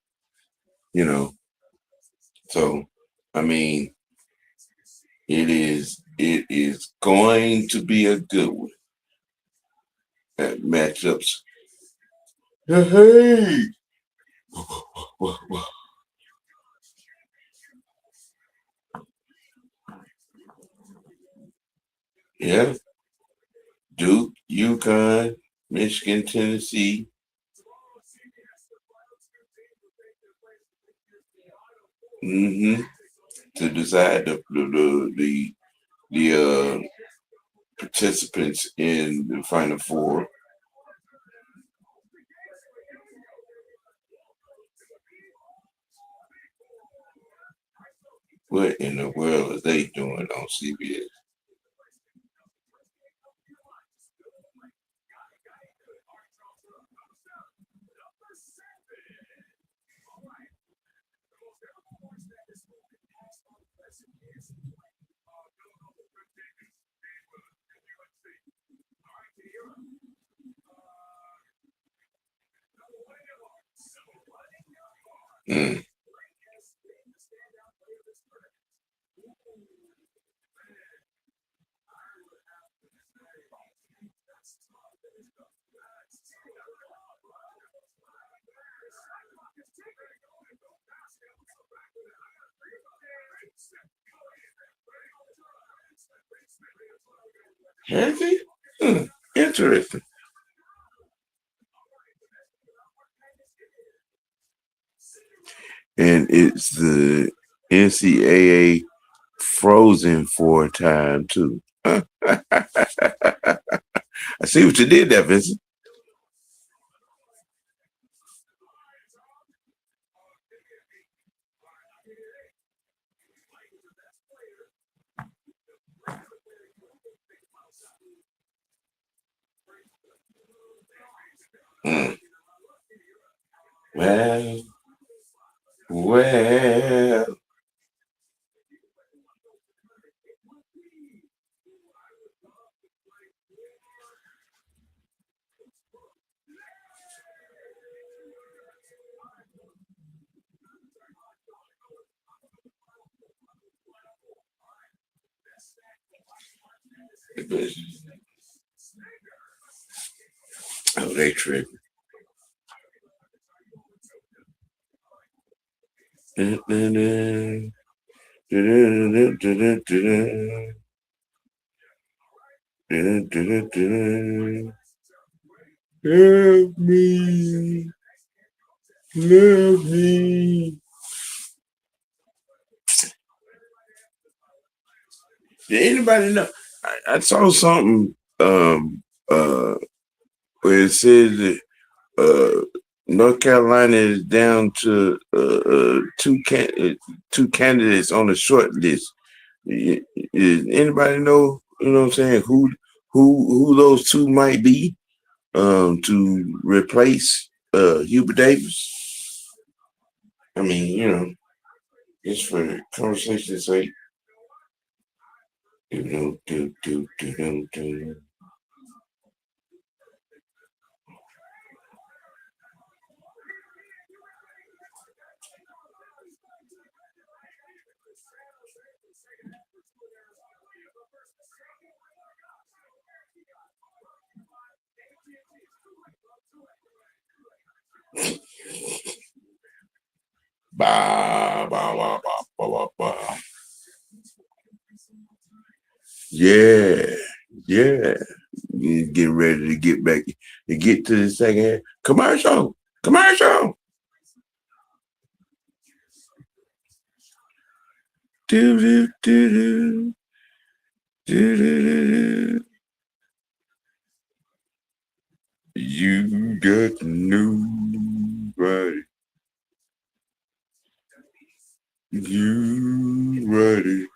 you know. So, I mean, it is going to be a good one at matchups. Hey, yeah, Duke, UConn, Michigan, Tennessee. Mm-hmm. To decide the participants in the Final Four. What in the world are they doing on CBS? Mm. Has he? Interesting. And it's the NCAA Frozen Four time too. I see what you did there, Vincent. Well, well. Oh, they tripping. Help me. Help me. Did anybody know? I saw something uh where it says that North Carolina is down to two candidates on the short list. Does anybody know? You know what I'm saying? Who those two might be to replace Hubert Davis? I mean, just for conversation's sake. Do, do, do, do, do, do. Bah, bah, bah, bah, bah, bah, bah. Yeah, yeah. Getting ready to get back to get to the second half. Commercial, commercial. Do, do, do, do, do, do, do, do. You got nobody. You ready?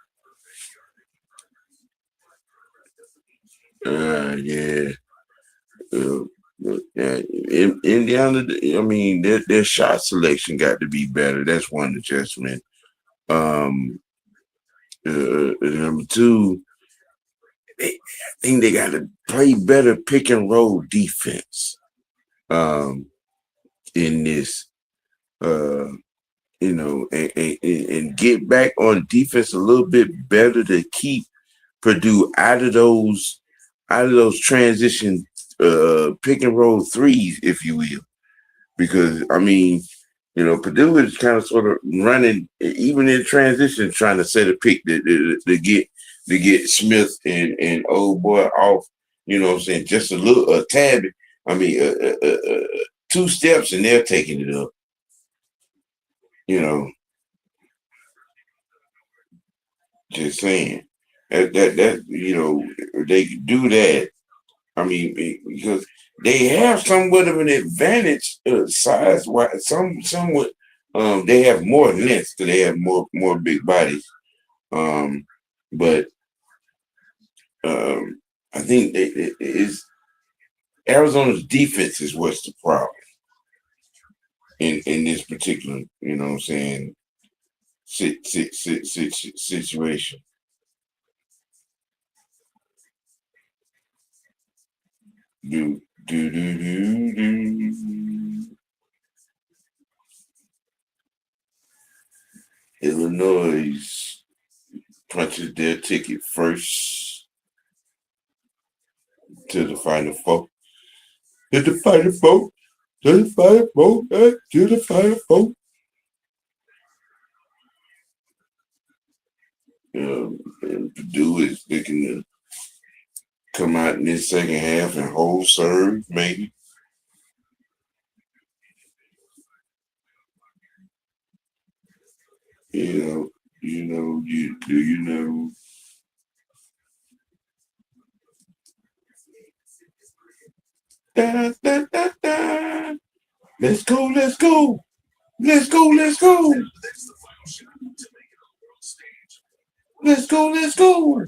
Yeah. Uh, Indiana, I mean, their shot selection got to be better. That's one adjustment. Um, Number two, I think they got to play better pick and roll defense. Um, in this, uh, and get back on defense a little bit better to keep Purdue out of those transition pick and roll threes, if you will. Because I mean, Purdue is kind of sort of running even in transition, trying to set a pick to get Smith and old boy off. You know what I'm saying? Just a tad. I mean, two steps and they're taking it up. You know, just saying that they do that. I mean, because they have somewhat of an advantage size wise. Somewhat, they have more length because they have more big bodies. Um, but I think it is Arizona's defense is what's the problem in this particular, you know what I'm saying, situation. Do do do do do. Illinois punches their ticket first to the Final Four. To the Final Four. To the Final Four. To the Final Four. And Purdue is looking to come out in this second half and hold serve, maybe. You know, you know. Da, da, da, da. Let's go, let's go. Let's go, let's go. Let's go, let's go.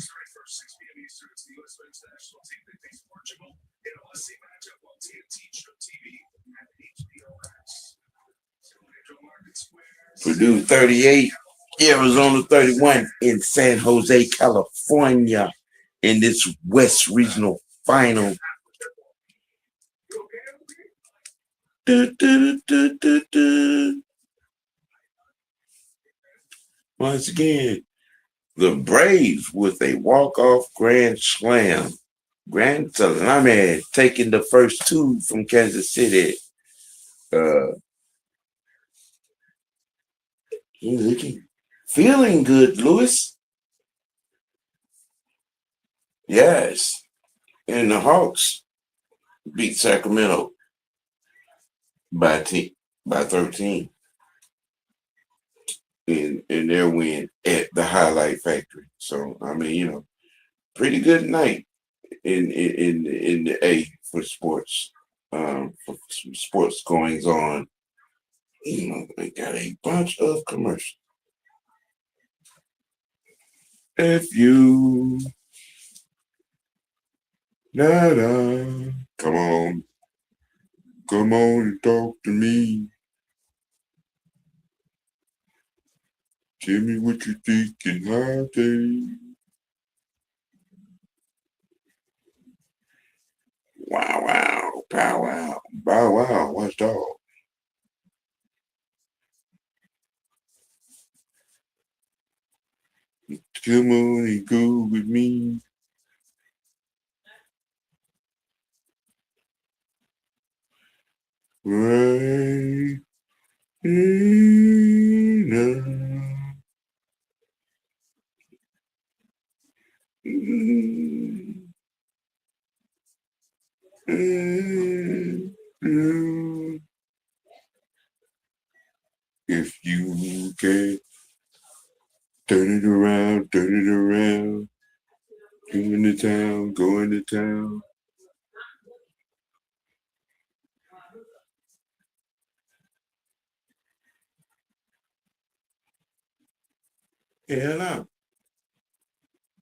Purdue 38, Arizona 31 in San Jose, California in this West Regional Final. Du, du, du, du, du. Once again, the Braves with a walk-off grand slam. Grand Salami taking the first two from Kansas City. Looking, feeling good, Lewis. Yes. And the Hawks beat Sacramento by 13 in their win at the Highlight Factory. So I mean, pretty good night in the A for sports. For sports goings on. They got a bunch of commercials. If you come on, and talk to me. Tell me what you think and how they. Wow, wow, pow, wow, bow, wow, what's dog? Come on and go with me. Right now. If you can turn it around, go into town. Hell no.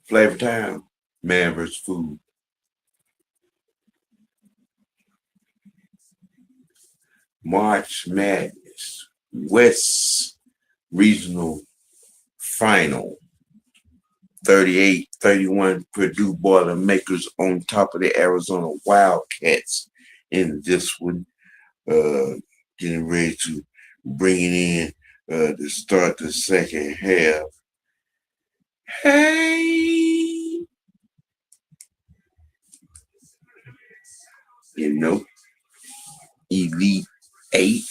Flavor Town, man versus food. March Madness, West Regional Final. 38-31 Purdue Boilermakers on top of the Arizona Wildcats in this one. Getting ready to bring it in to start the second half. Hey, Elite Eight,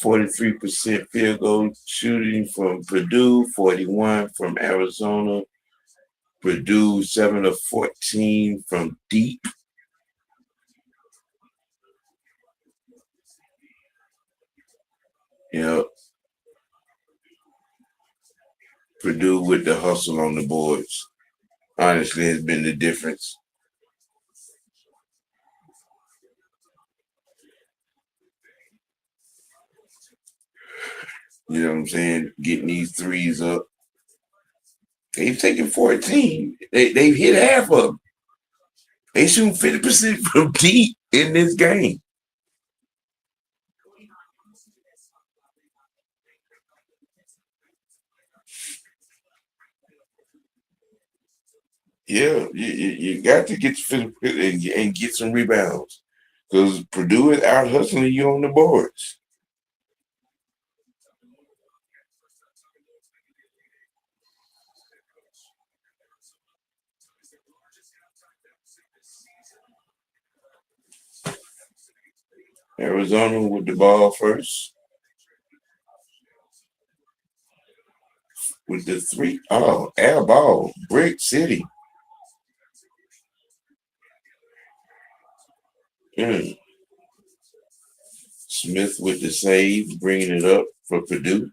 43% field goal shooting from Purdue, 41 from Arizona. Purdue 7 of 14 from deep. Yep. Purdue with the hustle on the boards. Honestly, has been the difference. You know what I'm saying? Getting these threes up. They've taken 14. They've hit half of them. They shoot 50% from deep in this game. Yeah, you got to get your 50 and get some rebounds. Because Purdue is out hustling you on the boards. Arizona with the ball first. With the three. Oh, air ball. Brick City. Mm. Smith with the save, bringing it up for Purdue.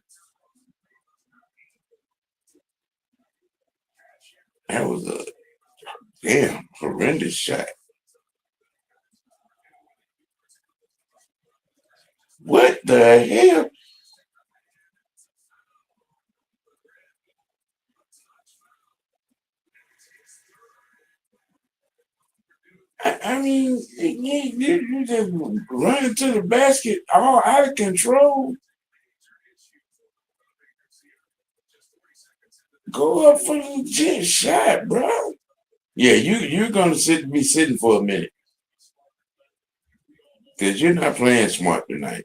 That was a damn horrendous shot. What the hell? I mean, you just running to the basket all out of control. Go up for the legit shot, bro. Yeah, you're gonna be sitting for a minute because you're not playing smart tonight.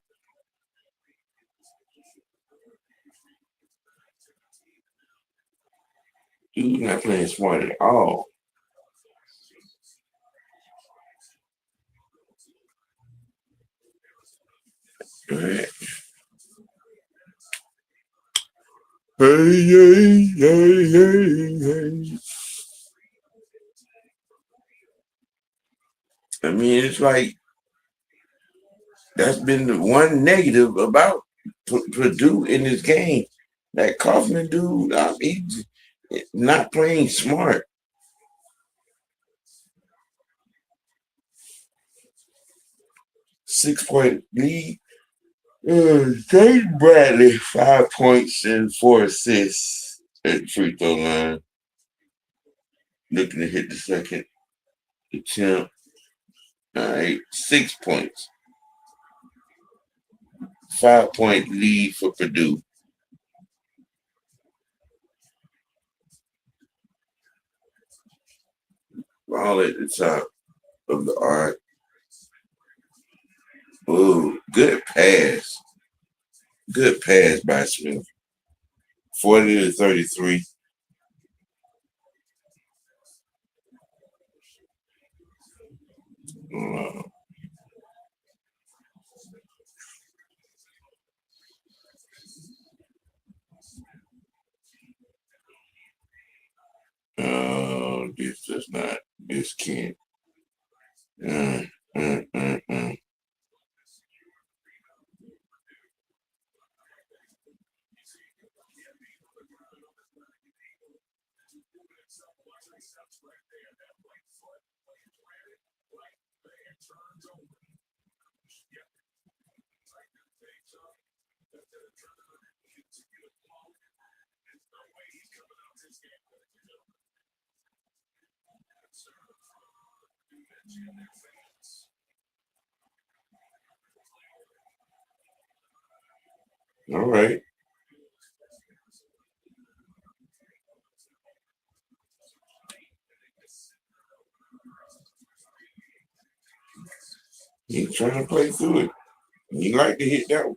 You're not playing smart at all. All right. Hey, hey, hey, hey, hey. I mean, it's like that's been the one negative about Purdue in this game. That Kaufman dude, he's not playing smart. 6 point lead. Jaden Bradley, 5 points and 4 assists at the free throw line. Looking to hit the second attempt. All right, 6 points. 5 point lead for Purdue. Ball at the top of the arc. Oh, good pass. Good pass by Smith. 40-33. Uh, oh, this does not. This can't. Uh, uh, uh, uh. All right. He's trying to play through it. He like to hit that one.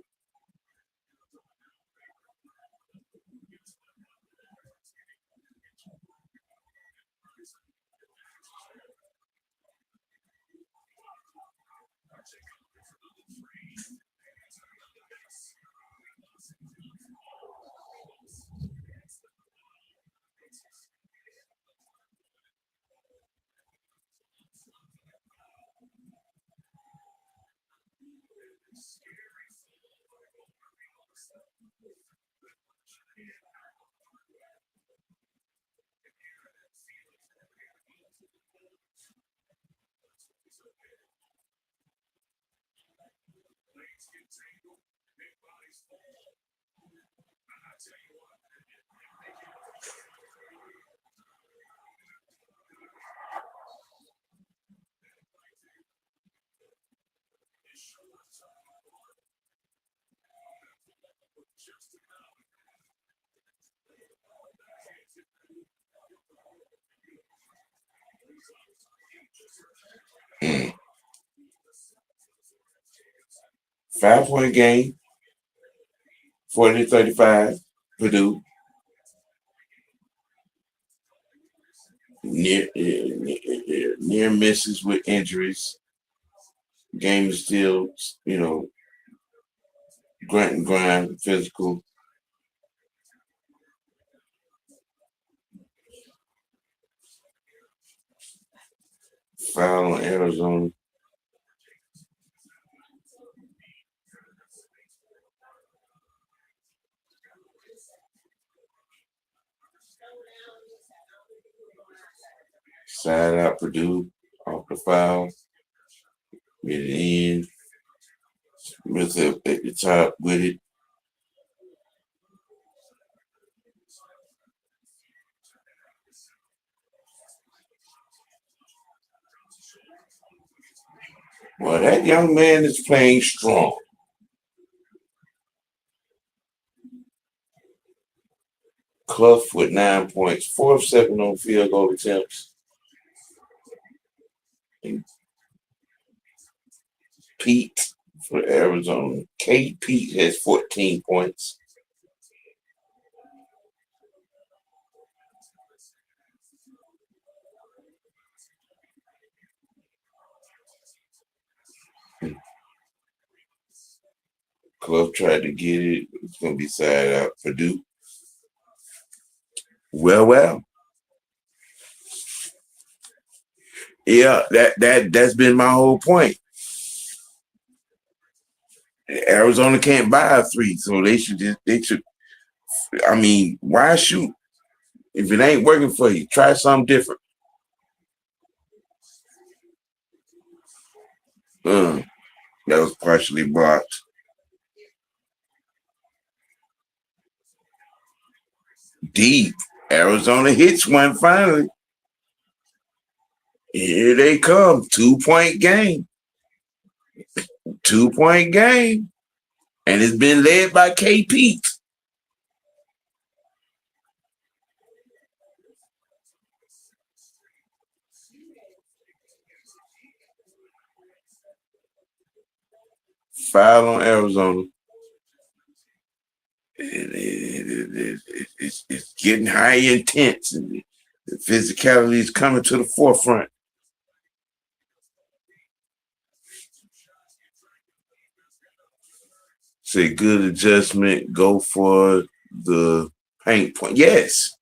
Mm. 5 point game. 40-35. Purdue. Near misses with injuries. Game is still, grunt and grind, physical. Foul on Arizona. Side out Purdue off the foul. Get it in. Smith up at the top with it. Well, that young man is playing strong. Clough with 9 points, 4 of 7 on field goal attempts. And Pete for Arizona. Kate Pete has 14 points. Clough tried to get it. It's going to be side out. Purdue. Well. Yeah, that's been my whole point. Arizona can't buy a 3, so they should. I mean, why shoot if it ain't working for you? Try something different. That was partially blocked. Deep. Arizona hits one finally. Here they come. 2-point game. 2-point game. And it's been led by KP. Foul on Arizona. It's getting high intense. And the physicality is coming to the forefront. Say good adjustment, go for the paint point. Yes.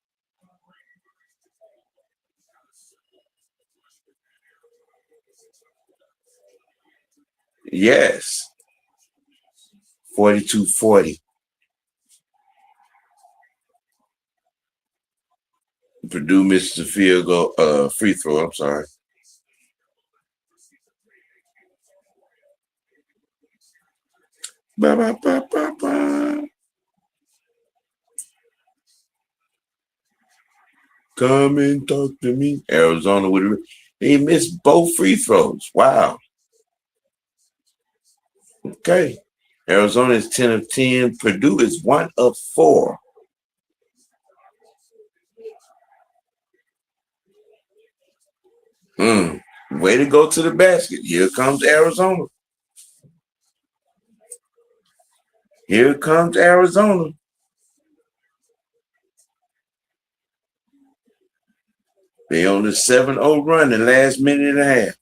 Yes. 42-40. Purdue missed the field goal, free throw, I'm sorry. Ba, ba, ba, ba, ba. Come and talk to me. Arizona they missed both free throws. Wow. Okay. Arizona is 10 of 10. Purdue is 1 of 4. Way to go to the basket. Here comes Arizona. Here comes Arizona. They on the 7-0 run the last minute and a half.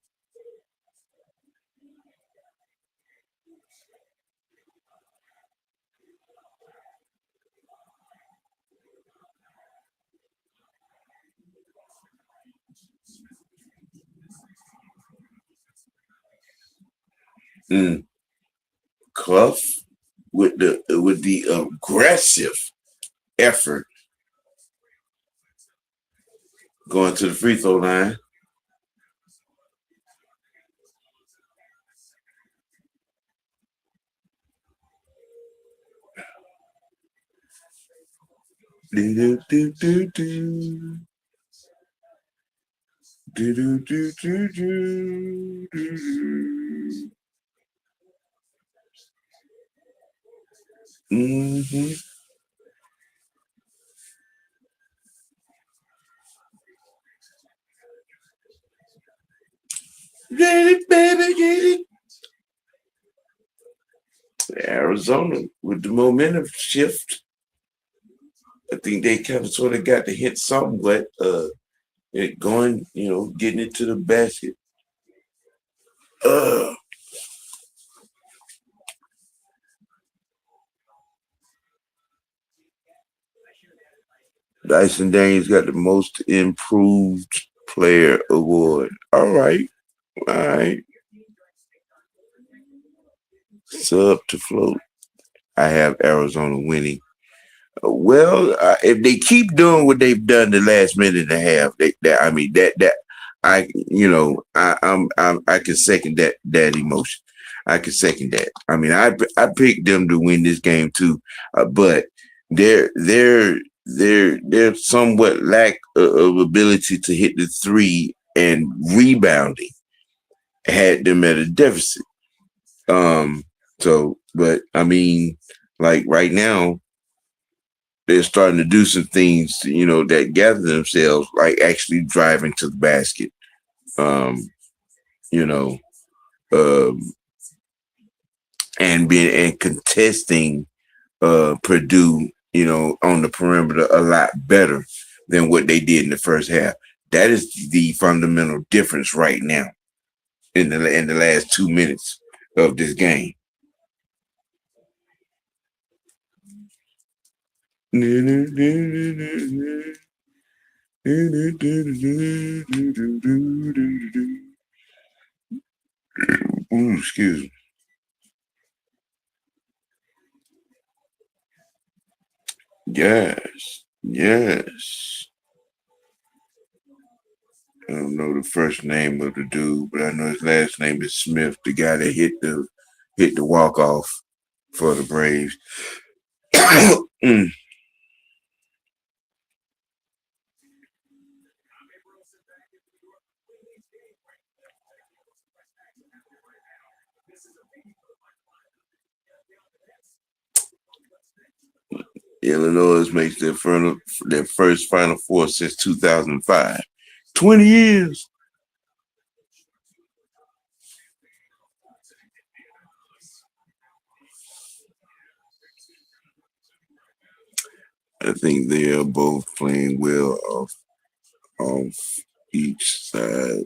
Clough with the aggressive effort going to the free throw line. Do do do do do. Do do do do do do. Mm-hmm. Get it, baby, get it. Arizona with the momentum shift. I think they kind of sort of got to hit something, but it going, getting it to the basket. Dyson Daniels got the most improved player award. All right. Sub to float. I have Arizona winning. Well, if they keep doing what they've done the last minute and a half, I can second that emotion. I can second that. I mean, I picked them to win this game too, but they're somewhat lack of ability to hit the 3 and rebounding had them at a deficit. But I mean, like right now, they're starting to do some things, that gather themselves, like actually driving to the basket, you know, um, and contesting Purdue, on the perimeter a lot better than what they did in the first half. That is the fundamental difference right now in the last 2 minutes of this game. Ooh, excuse me. Yes, yes. I don't know the first name of the dude, but I know his last name is Smith, the guy that hit the walk off for the Braves. Mm. Illinois makes their first Final Four since 2005. 20 years. I think they are both playing well off each side.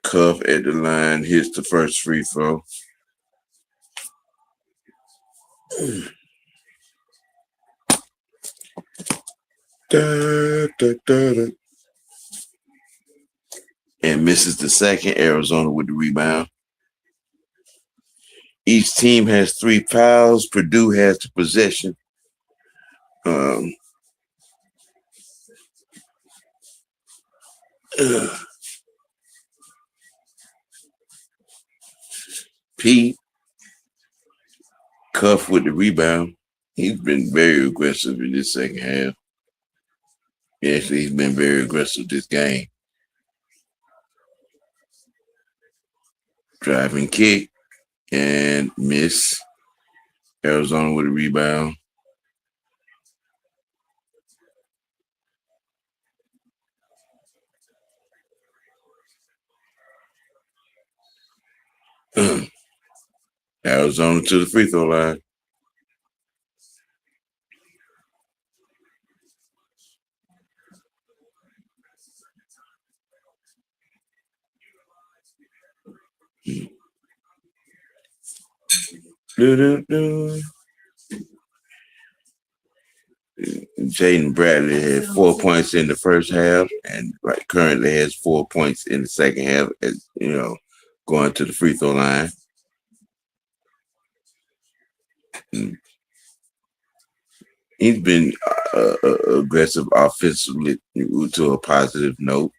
Cuff at the line hits the first free throw. Da, da, da, da. And misses the second. Arizona with the rebound. Each team has 3 fouls. Purdue has the possession. Um, Pete Cuff with the rebound. He's been very aggressive in this second half. Actually, he's been very aggressive this game. Driving kick and miss. Arizona with a rebound. Arizona to the free throw line. Jaden Bradley had 4 points in the first half, and currently has 4 points in the second half. As going to the free throw line. He's been aggressive offensively to a positive note.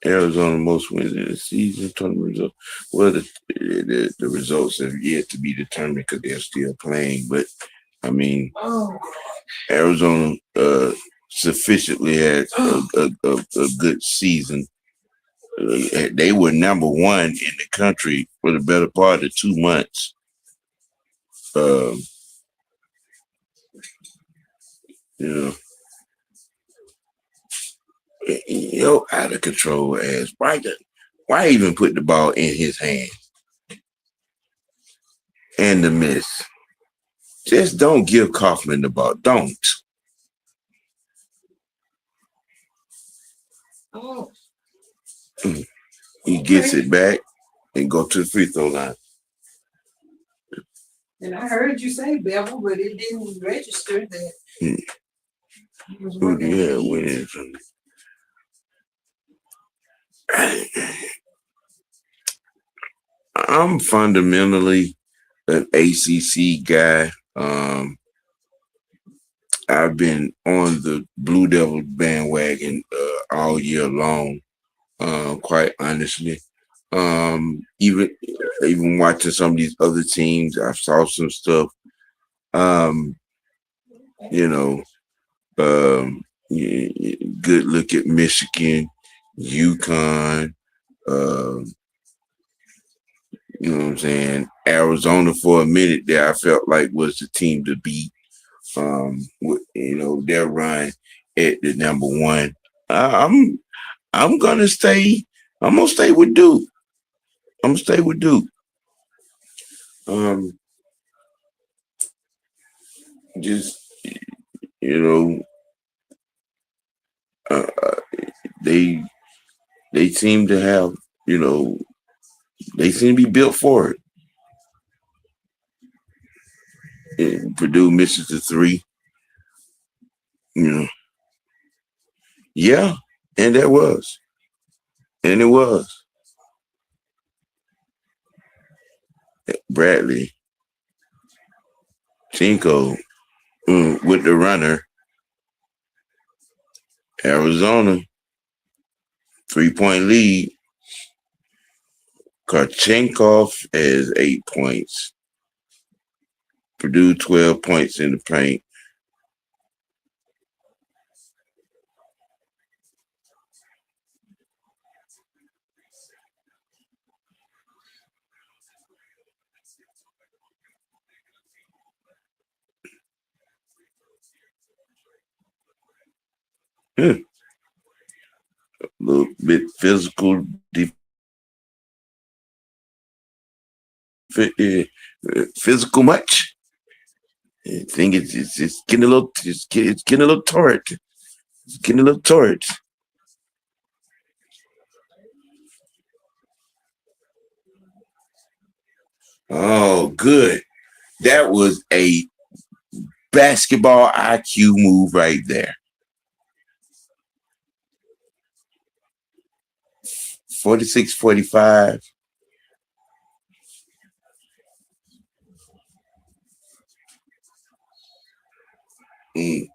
Arizona most wins in the season tournament results. Well, the results have yet to be determined because they're still playing. But I mean, Arizona sufficiently had a good season. They were number one in the country for the better part of 2 months. You know, out of control ass. Why even put the ball in his hand? And the miss. Just don't give Kaufman the ball. Don't. Oh. He gets it back and go to the free throw line. And I heard you say Bevel, but it didn't register that. Yeah, winning from I'm fundamentally an ACC guy. I've been on the Blue Devil bandwagon all year long. Quite honestly, even watching some of these other teams, I saw some stuff. You know, good look at Michigan, UConn, um, you know what I'm saying? Arizona for a minute there, I felt like was the team to beat. Their run at the number one. I, I'm I'm gonna stay. I'm gonna stay with Duke. I'm gonna stay with Duke. Um, just you know, uh, they they seem to have you know they seem to be built for it. And Purdue misses the three. You know, yeah, and that was, and it was Bradley Chinko with the runner. Arizona 3-point lead. Karchenkov has 8 points. Purdue 12 points in the paint. A little bit physical, physical much. I think it's getting a little it's getting a little torrid. It's getting a little torrid. Oh, good. That was a basketball IQ move right there. 46-45. Mm.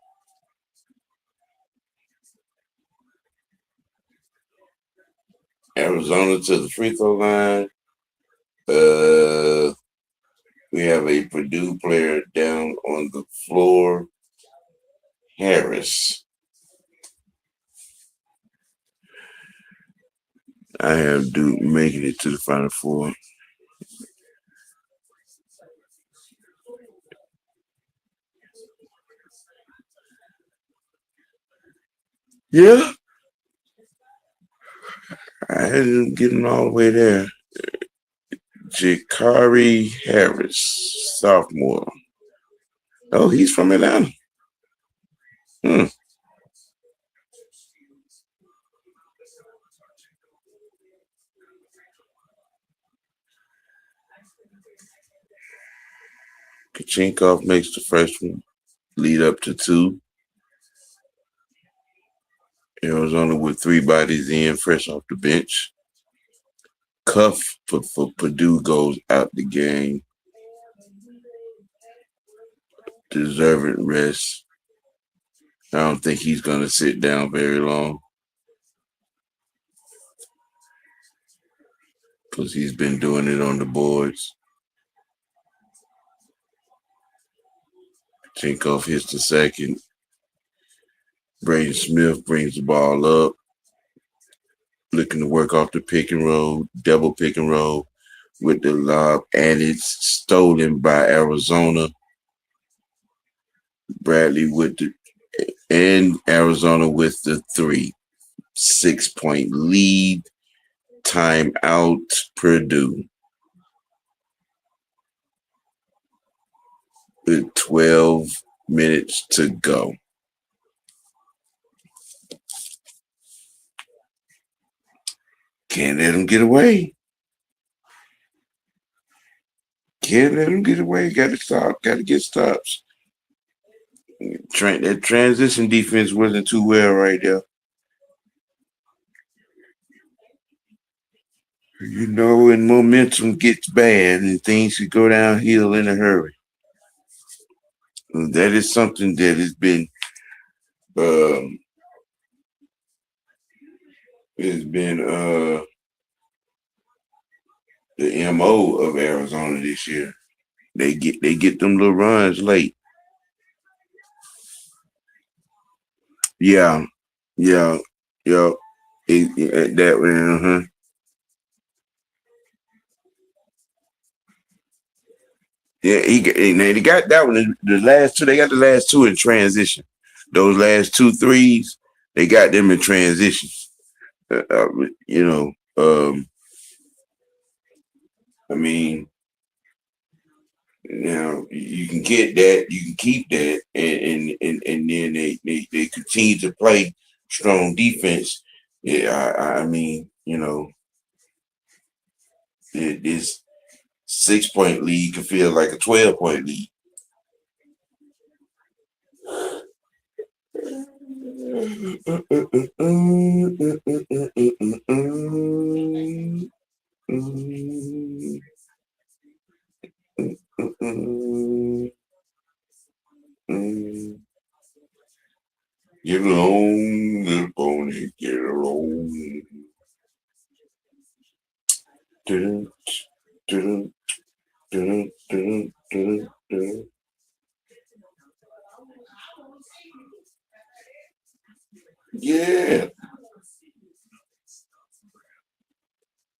Arizona to the free throw line. We have a Purdue player down on the floor. Harris. I have Duke making it to the Final Four. Yeah, I had him getting all the way there. Jakari Harris, sophomore. Oh, he's from Atlanta. Hmm. Kachinkov makes the first one, lead up to two. Arizona with three bodies in, fresh off the bench. Cuff for Purdue goes out the game. Deserving rest. I don't think he's going to sit down very long because he's been doing it on the boards. Kachinkov hits the second. Braden Smith brings the ball up, looking to work off the pick and roll, double pick and roll with the lob, and it's stolen by Arizona. Bradley with the and Arizona with the 3. 6-point lead. Timeout, Purdue. With 12 minutes to go. Can't let them get away. Can't let them get away. Got to stop. Got to get stops. That transition defense wasn't too well right there. You know, when momentum gets bad and things could go downhill in a hurry. That is something that has been um, the MO of Arizona this year. They get them little runs late. Yeah, yeah, yeah. That way, Yeah, they got that one. The last two, they got the last two in transition. Those last two threes, they got them in transition. Uh, uh, you know, I mean, now you can get that, you can keep that, and then they continue to play strong defense. Yeah, I mean, this 6 point lead can feel like a 12 point lead. Get along, little pony, get along. Dun, dun, dun, dun, dun, dun. Yeah,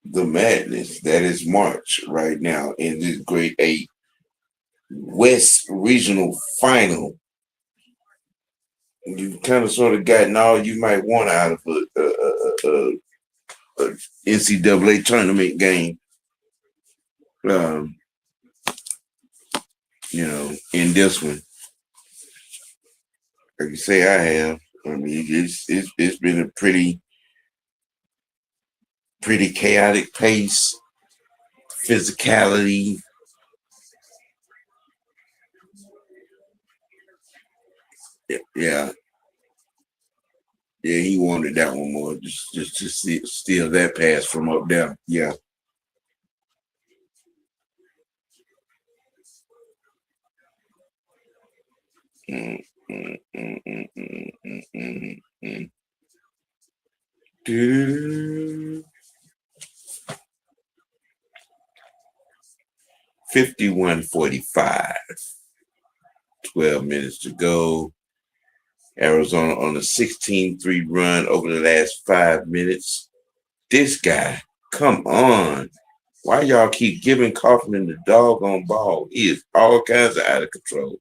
the madness that is March right now in this grade 8 West Regional Final. You kind of sort of gotten all you might want out of a NCAA tournament game. Um, in this one, like you say, I have. I mean, it's been a pretty chaotic pace, physicality. Yeah, yeah, he wanted that one more, just to steal that pass from up there. Yeah. Mm, mm, mm, mm, mm, mm, mm, mm. Doo-doo-doo. 51-45. 12 minutes to go. Arizona on a 16-3 run over the last 5 minutes. This guy, come on. Why y'all keep giving Kaufman the doggone ball? He is all kinds of out of control.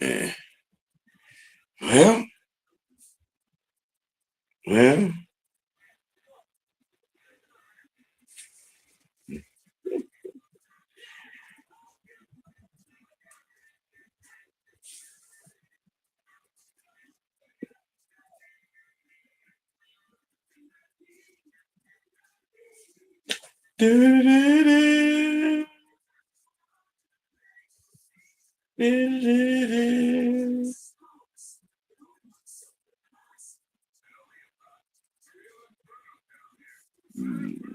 Yeah. Well, well. Do-do-do. Do-do-do. Mm-mm.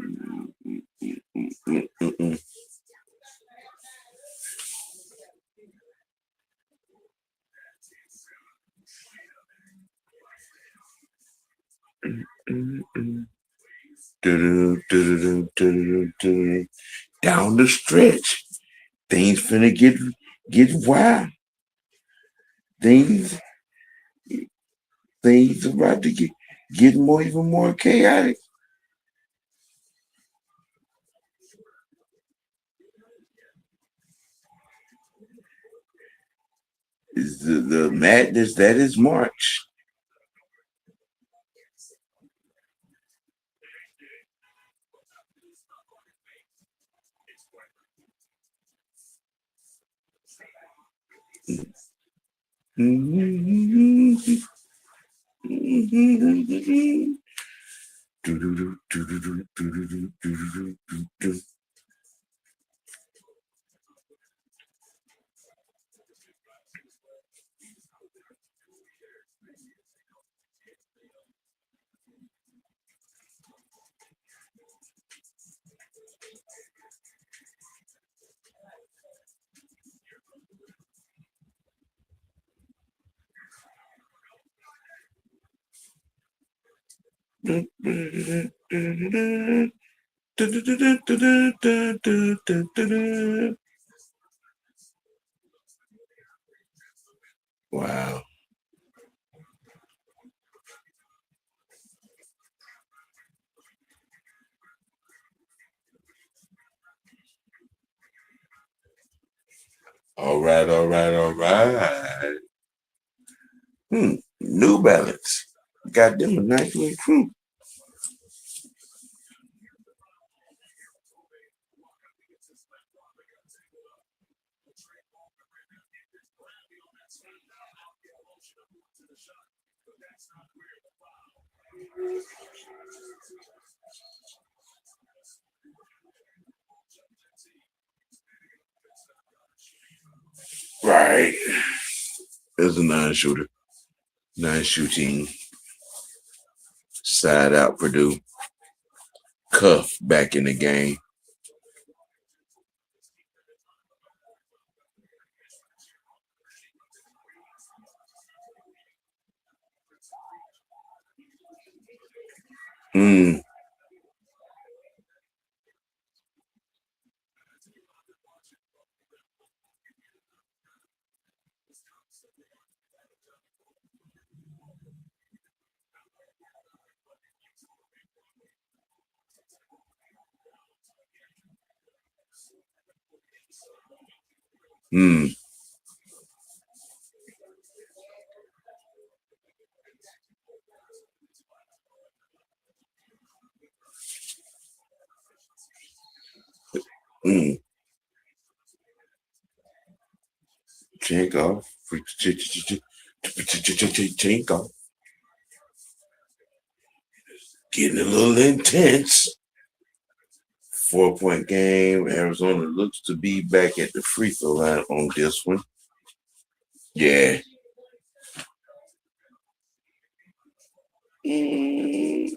Mm-mm. Do-do, do-do-do, do-do-do, do-do. Down the stretch, things finna get wild. Things things about to get more even more chaotic. Is the madness that is March. Wow. All right, all right, all right. New Balance. Got them a nice little crew. Right. There's a nine-shooter. Nine shooting. Side out Purdue. Cuff back in the game. Mm. Mm. Mm. Chink off. Chink off. Getting a little intense. 4-point game. Arizona looks to be back at the free throw line on this one. Yeah. Mm.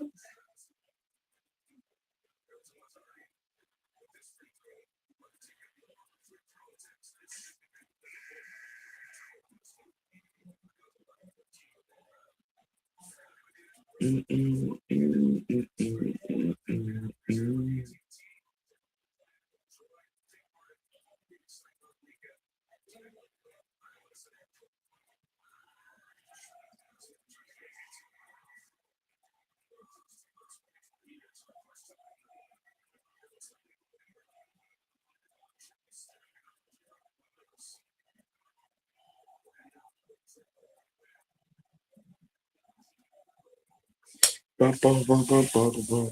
Mm, mm, mm, mm, mm, mm, mm. Ba, ba, ba, ba, ba, ba, ba.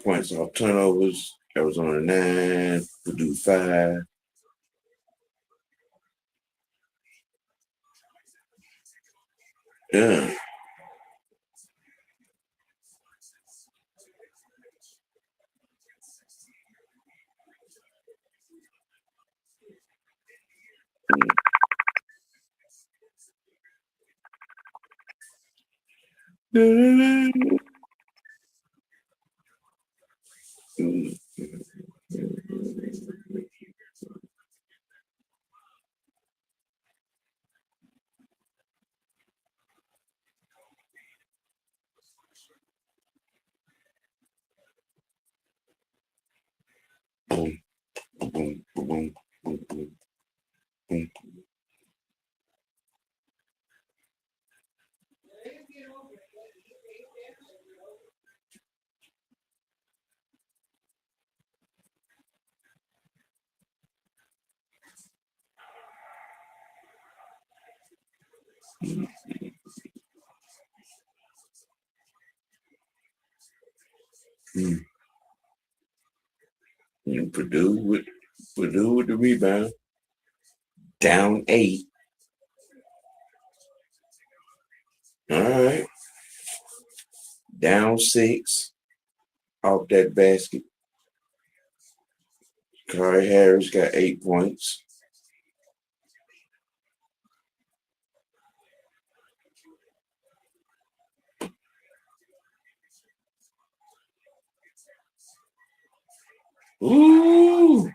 Points off turnovers. Arizona 9, Purdue 5. Yeah. Mm, boom, boom, boom, boom, boom, boom, boom. Mm. And Purdue with the rebound. Down 8. All right. Down 6 off that basket. Kari Harris got 8 points. Ooh.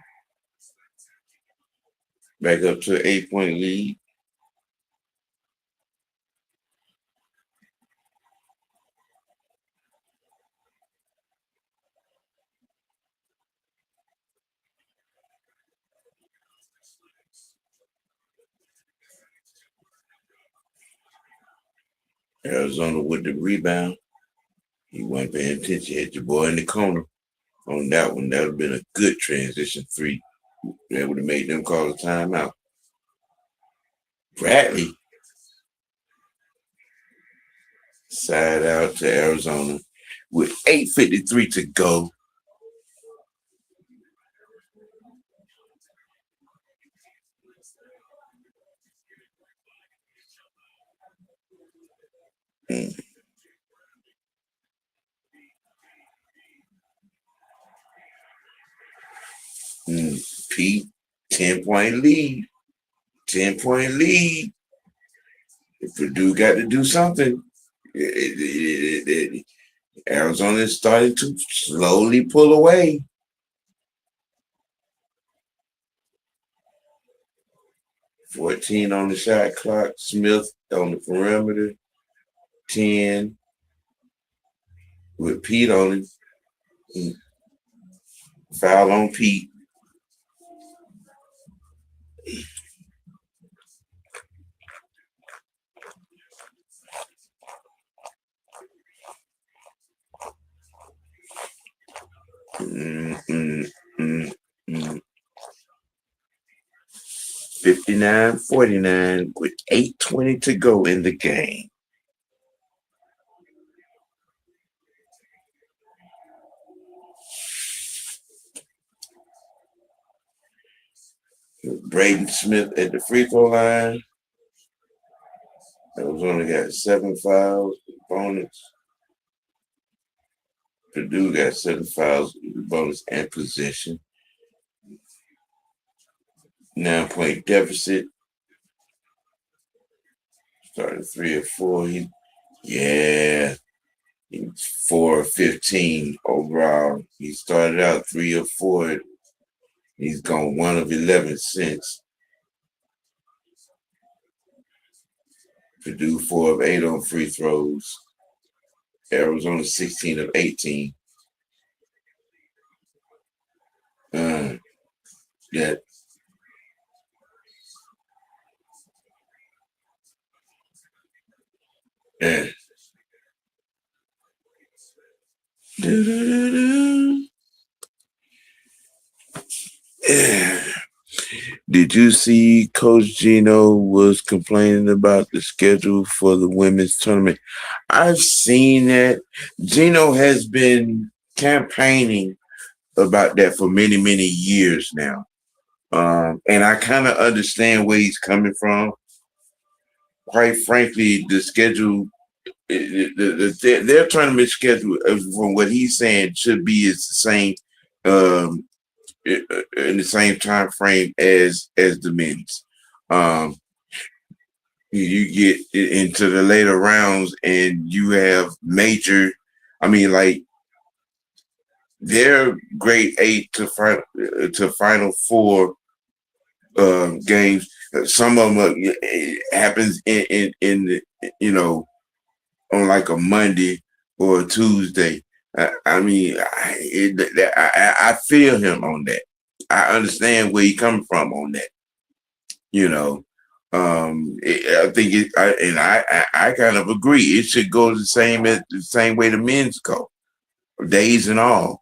Back up to an 8-point lead. Arizona with the rebound. He wasn't paying attention. Had your boy in the corner on that one. That would have been a good transition three. That would have made them call a timeout. Bradley side out to Arizona with 8:53 to go. Mm. Pete, 10-point lead. 10-point lead. Purdue got to do something. Arizona is starting to slowly pull away. 14 on the shot clock. Smith on the perimeter. 10 with Pete on it. Foul on Pete. Mm, mm, mm, mm. 59-49 with 8:20 to go in the game. Braden Smith at the free throw line. Arizona got 7 fouls. Bonus. Purdue got 7 fouls. Bonus and possession. 9-point deficit. Starting 3 or 4. He's 4 or 15 overall. He started out 3 or 4. He's gone 1 of 11 since. Purdue 4 of 8 on free throws. Arizona 16 of 18. Yeah. Yeah. Yeah. Did you see Coach Gino was complaining about the schedule for the women's tournament? I've seen that. Gino has been campaigning about that for many, many years now. And I kind of understand where he's coming from. Quite frankly, the schedule, their tournament schedule, from what he's saying, should be is the same, um, in the same time frame as the men's. Um, you get into the later rounds, and you have major. I mean, like their grade 8 to final 4 games. Some of them happens in the, on like a Monday or a Tuesday. I mean, I feel him on that. I understand where he coming from on that. You know, I think I kind of agree. It should go the same way the men's go, days and all.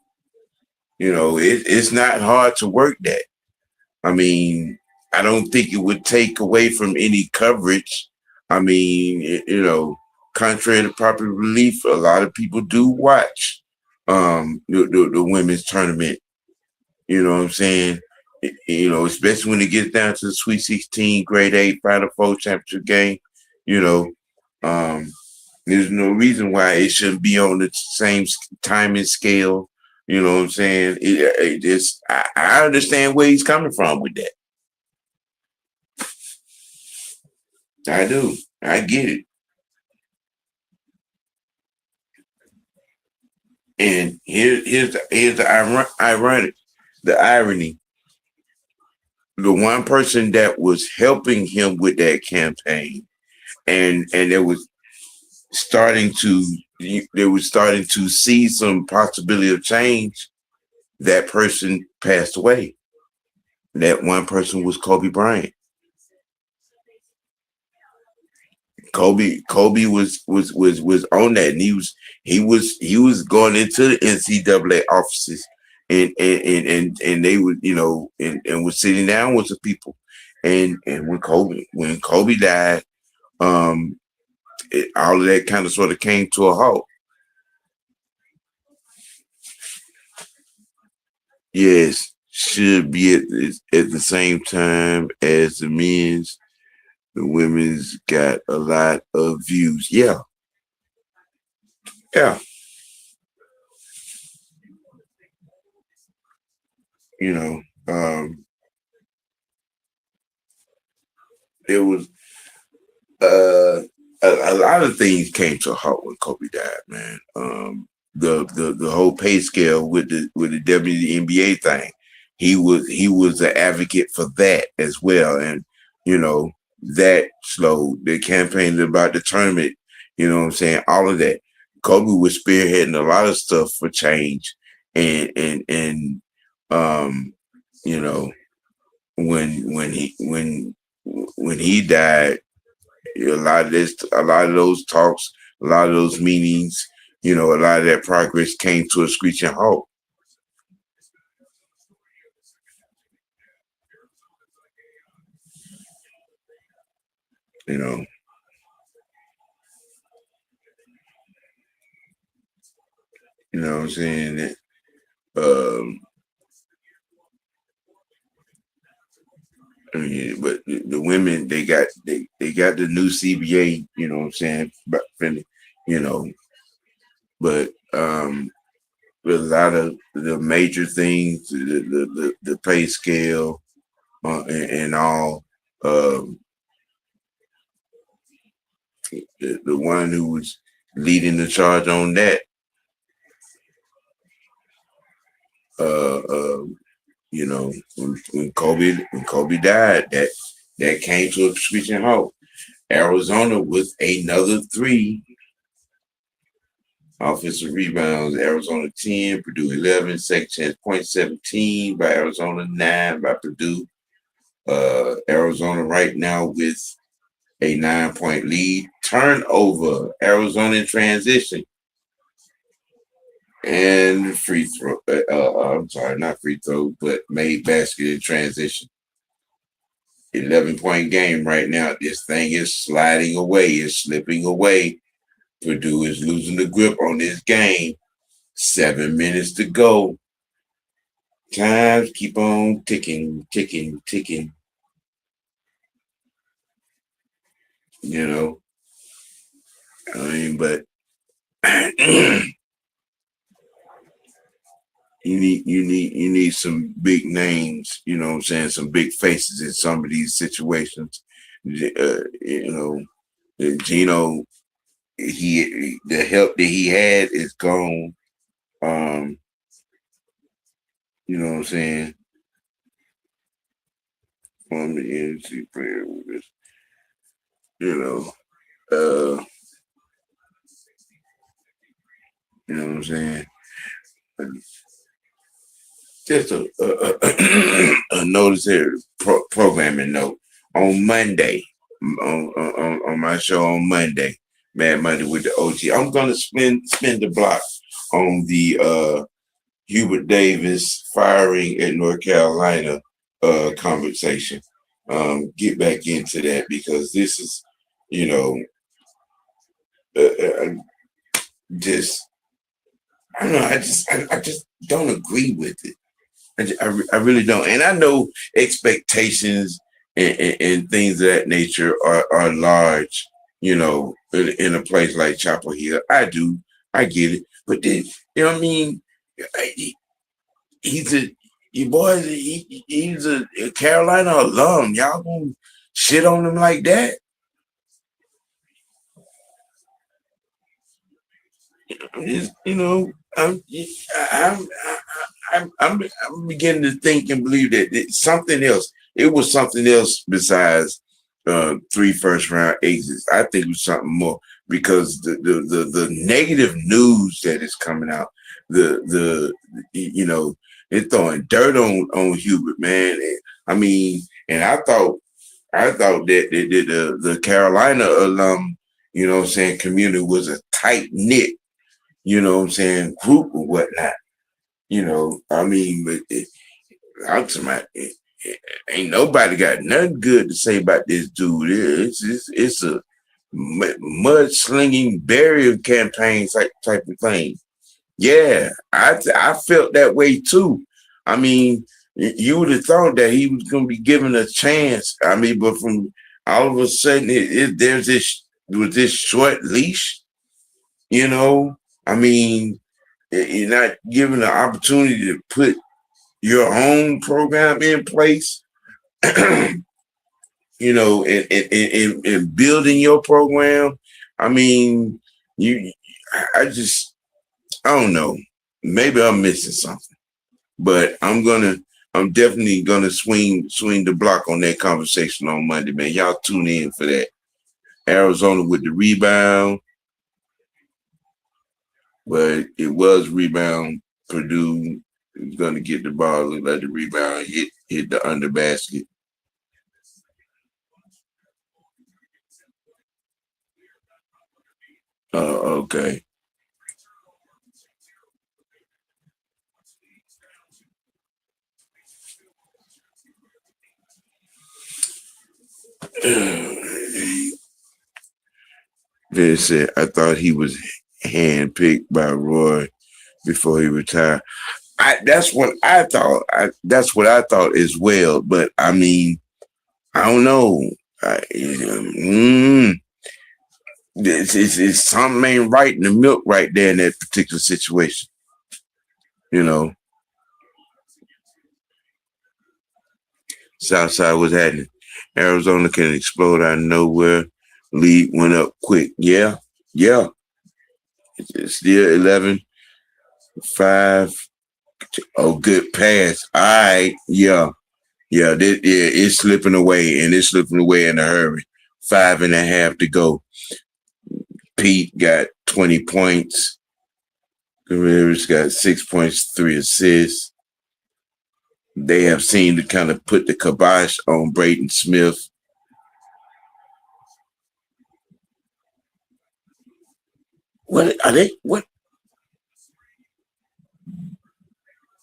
It's not hard to work that. I mean, I don't think it would take away from any coverage. I mean, contrary to popular belief, a lot of people do watch the women's tournament. You know what I'm saying? Especially when it gets down to the Sweet 16, Grade 8, Final Four championship game. You know, um, there's no reason why it shouldn't be on the same timing scale. You know what I'm saying? I understand where he's coming from with that. I do. I get it. And here's the ironic. the irony, the one person that was helping him with that campaign, and it was starting to they were starting to see some possibility of change. That person passed away. That one person was Kobe Bryant. Kobe was on that, and he was going into the NCAA offices, and they would, and was sitting down with the people, and when Kobe died, um, all of that kind of sort of came to a halt. Yes, should be at the same time as the men's. The women's got a lot of views. Yeah, yeah. You know, it was a lot of things came to a halt when Kobe died, man. The whole pay scale with the WNBA thing, he was an advocate for that as well, and you know that slowed the campaign about the tournament. You know what I'm saying? All of that. Kobe was spearheading a lot of stuff for change, and um, you know when he died, a lot of those talks, a lot of those meetings, a lot of that progress came to a screeching halt. You know, what I'm saying? Um, I mean, but the women they got the new CBA. You know what I'm saying? You know, but with a lot of the major things, the pay scale, and all. Um, the one who was leading the charge on that, uh, uh, when Kobe died, that came to a screeching halt. Arizona with another three offensive rebounds. Arizona 10, Purdue 11, second chance point 17 by Arizona, 9 by Purdue. Arizona right now with a 9-point lead. Turnover, Arizona in transition. And free throw. I'm sorry, not free throw, but made basket in transition. 11-point game right now. This thing is sliding away, it's slipping away. Purdue is losing the grip on this game. 7 minutes to go. Times keep on ticking, ticking, ticking. You know, I mean, but you need some big names. You know what I'm saying? Some big faces in some of these situations. Gino, the help that he had is gone. Um, you know what I'm saying? On the NC player with this, you know, uh, you know what I'm saying? Just a notice here, programming note. On Monday, on my show on Monday, Mad Monday with the OG, I'm gonna spin the block on the Hubert Davis firing at North Carolina conversation. Get back into that because this is, you know, just I don't know. I just don't agree with it. I really don't. And I know expectations and things of that nature are large, in a place like Chapel Hill. I do. I get it. But then, you know what I mean? He's a, you boys, he's a Carolina alum. Y'all gonna shit on him like that? It's, I'm, I'm beginning to think and believe that it's something else. It was something else besides 3 first-round exits. I think it was something more because the negative news that is coming out, the you know, it's throwing dirt on Hubert, man. I mean, and I thought that the Carolina alum, what I'm saying, community was a tight knit, what I'm saying, group or whatnot. I mean, but I'm talking about, ain't nobody got nothing good to say about this dude. It's a mud slinging barrier campaign type of thing. Yeah, I felt that way too. I mean, you would have thought that he was going to be given a chance. I mean, but from all of a sudden, there's this short leash. You know, I mean, you're not given the opportunity to put your own program in place. In building your program. I mean, I just, I don't know. Maybe I'm missing something, but I'm definitely gonna swing the block on that conversation on Monday, man. Y'all tune in for that. Arizona with the rebound, but it was rebound. Purdue is gonna get the ball, look like the rebound hit the under basket. Okay. Vince said, I thought he was handpicked by Roy before he retired. That's what I thought. That's what I thought as well. But I mean, I don't know. It's something ain't right in the milk right there in that particular situation. You know, Southside was happening. Arizona can explode out of nowhere. Lead went up quick. Yeah, yeah. It's still 11-5. Oh, good pass. All right. Yeah. Yeah, it's slipping away, and it's slipping away in a hurry. 5.5 to go. Pete got 20 points. Guerrero's got 6 points, 3 assists. They have seemed to kind of put the kibosh on Braden Smith. What are they? What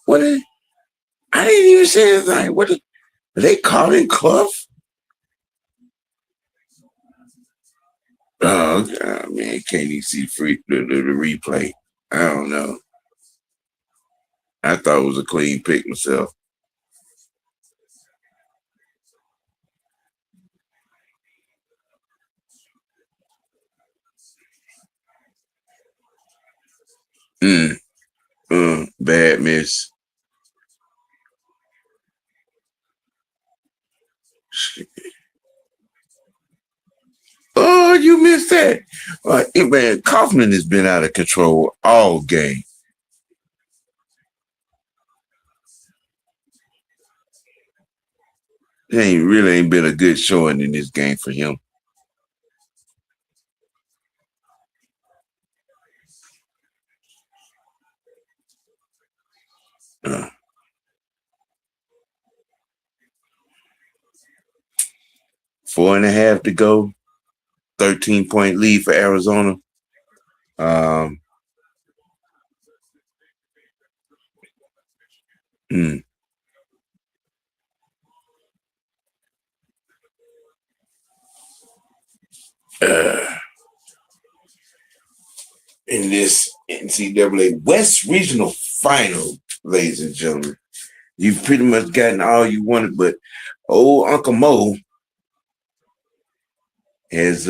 are they? I didn't even say anything. What are they calling Clough? Oh, God, man, can't even see the replay. I don't know. I thought it was a clean pick myself. Bad miss. Oh, you missed that. Man, Kaufman has been out of control all game. It ain't been a good showing in this game for him. 4.5 to go. 13-point lead for Arizona. Um, mm, uh, in this NCAA West Regional Final, ladies and gentlemen, you've pretty much gotten all you wanted, but old Uncle Mo has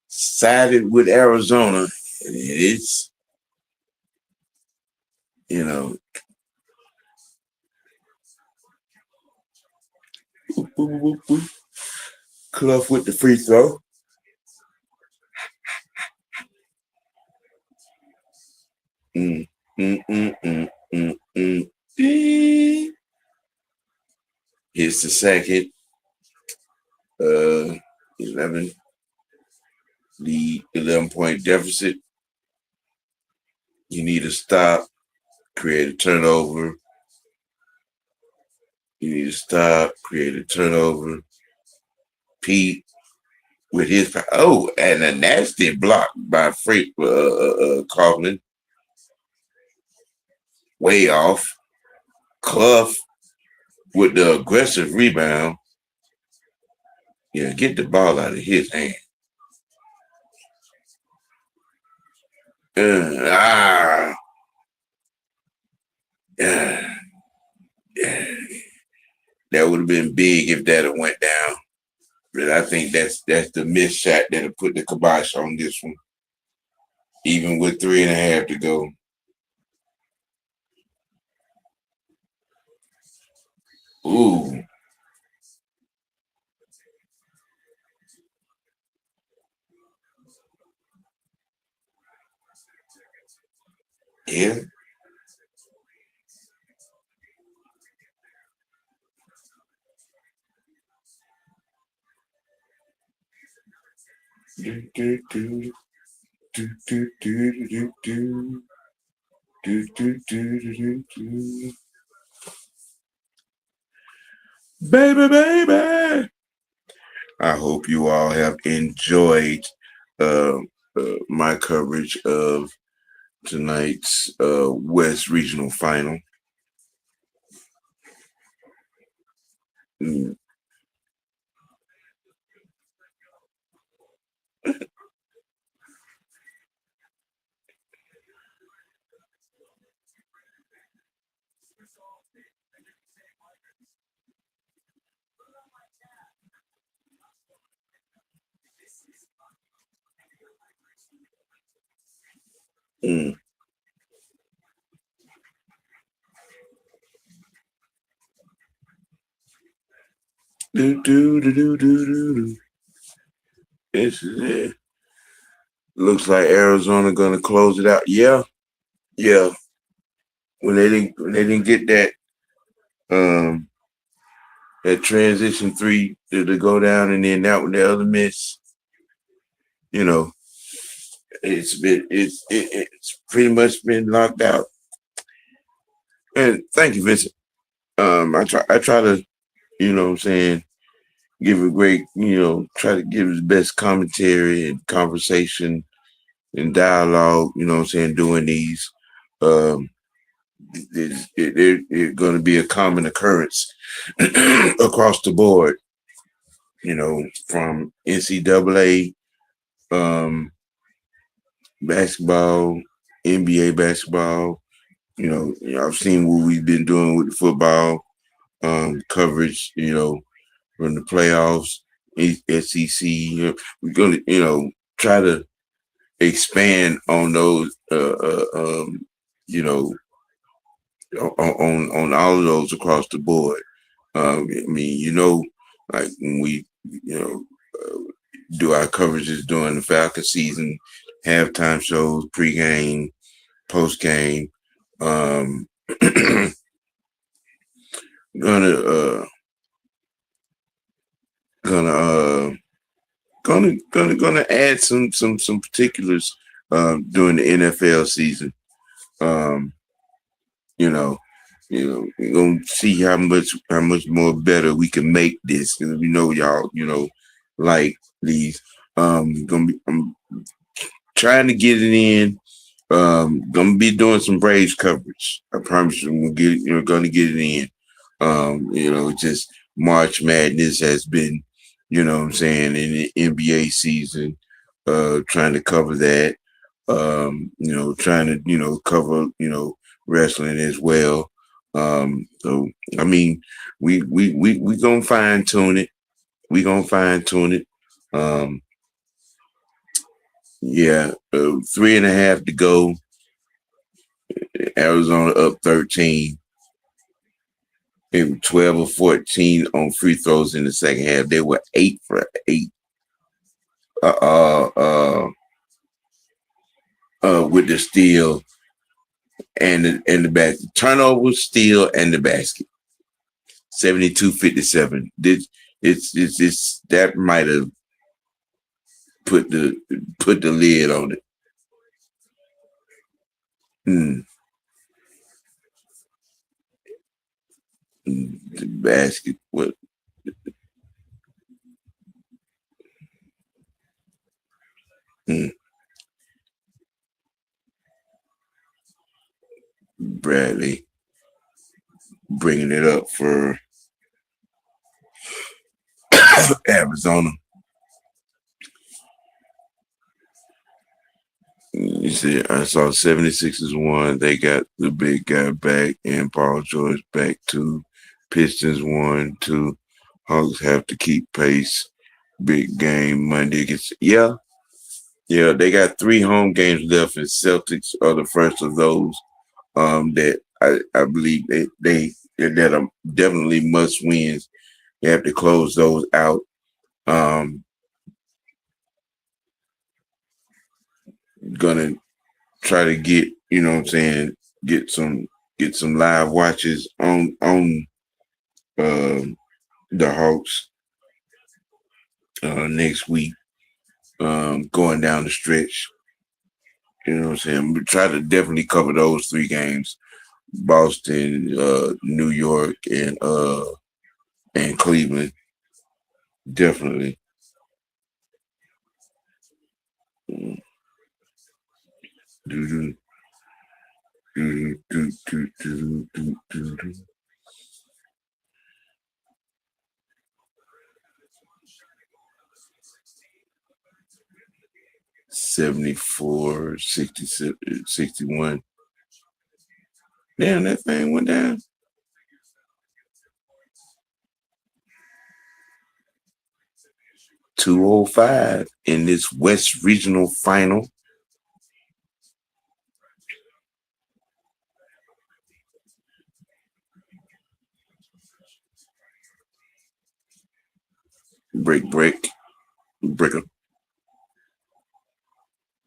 sided with Arizona. And it's, you know, Clough with the free throw. Mm, mm, mm, mm, mm, Mm. Here's the second. 11. The 11-point deficit. You need to stop, create a turnover. You need to stop, create a turnover. Pete with his and a nasty block by Frank Kaufman. Way off. Clough with the aggressive rebound. Yeah, get the ball out of his hand. Uh, yeah. That would have been big if that had went down. But I think that's the missed shot that'll put the kibosh on this one. Even with 3.5 to go. Ooh. Yeah. Do, do, do, do, do, do, do, do. Do, do, do, do, do. Baby, baby. I hope you all have enjoyed uh, my coverage of tonight's West Regional Final. Mm. Mm. Do, do, do, do, do, do. This is it. Looks like Arizona gonna close it out. Yeah, yeah. When they didn't get um that transition three to go down, and then that one the other miss. You know, it's pretty much been locked out. And thank you, Vincent. I try to, what I'm saying, give a great, try to give his best commentary and conversation and dialogue, what I'm saying, doing these. Um, they're going to be a common occurrence across the board, from NCAA basketball, NBA basketball. I've seen what we've been doing with the football coverage, from the playoffs, SEC. We're going to, try to expand on those, on all of those across the board. I mean, like when we, do our coverages during the Falcon season, halftime shows, pregame, postgame. Um, gonna uh, gonna uh, gonna add some particulars during the NFL season. Um, you know, we're gonna see how much more better we can make this. Because we know y'all, like these. I'm trying to get it in. Gonna be doing some Braves coverage. I promise you, gonna get it in. Just March Madness has been, what I'm saying, in the NBA season, trying to cover that. Trying to, cover, wrestling as well. So I mean, we gonna fine tune it. We gonna fine tune it. Yeah, 3.5 to go. Arizona up 13. They were 12 or 14 on free throws in the second half. They were 8 for 8. With the steal. and the basket. Turnover, steal, and the basket. 72-57. It's that might have put the lid on it. Mm, the basket. What? Mm, Bradley bringing it up for Arizona. You see, I saw 76ers won. They got the big guy back and Paul George back too. Pistons won too. Hawks have to keep pace. Big game Monday against yeah. They got 3 home games left, and Celtics are the first of those that I believe that are definitely must wins. You have to close those out. Um, gonna try to get what I'm saying, get some live watches on the Hawks next week. Going down the stretch. You know what I'm saying? We try to definitely cover those 3 games. Boston, New York, and Cleveland. Definitely. Do, do, do, do, do, do, do, do. 74, 61. Damn, that thing went down. 205 in this West Regional Final. Breaker.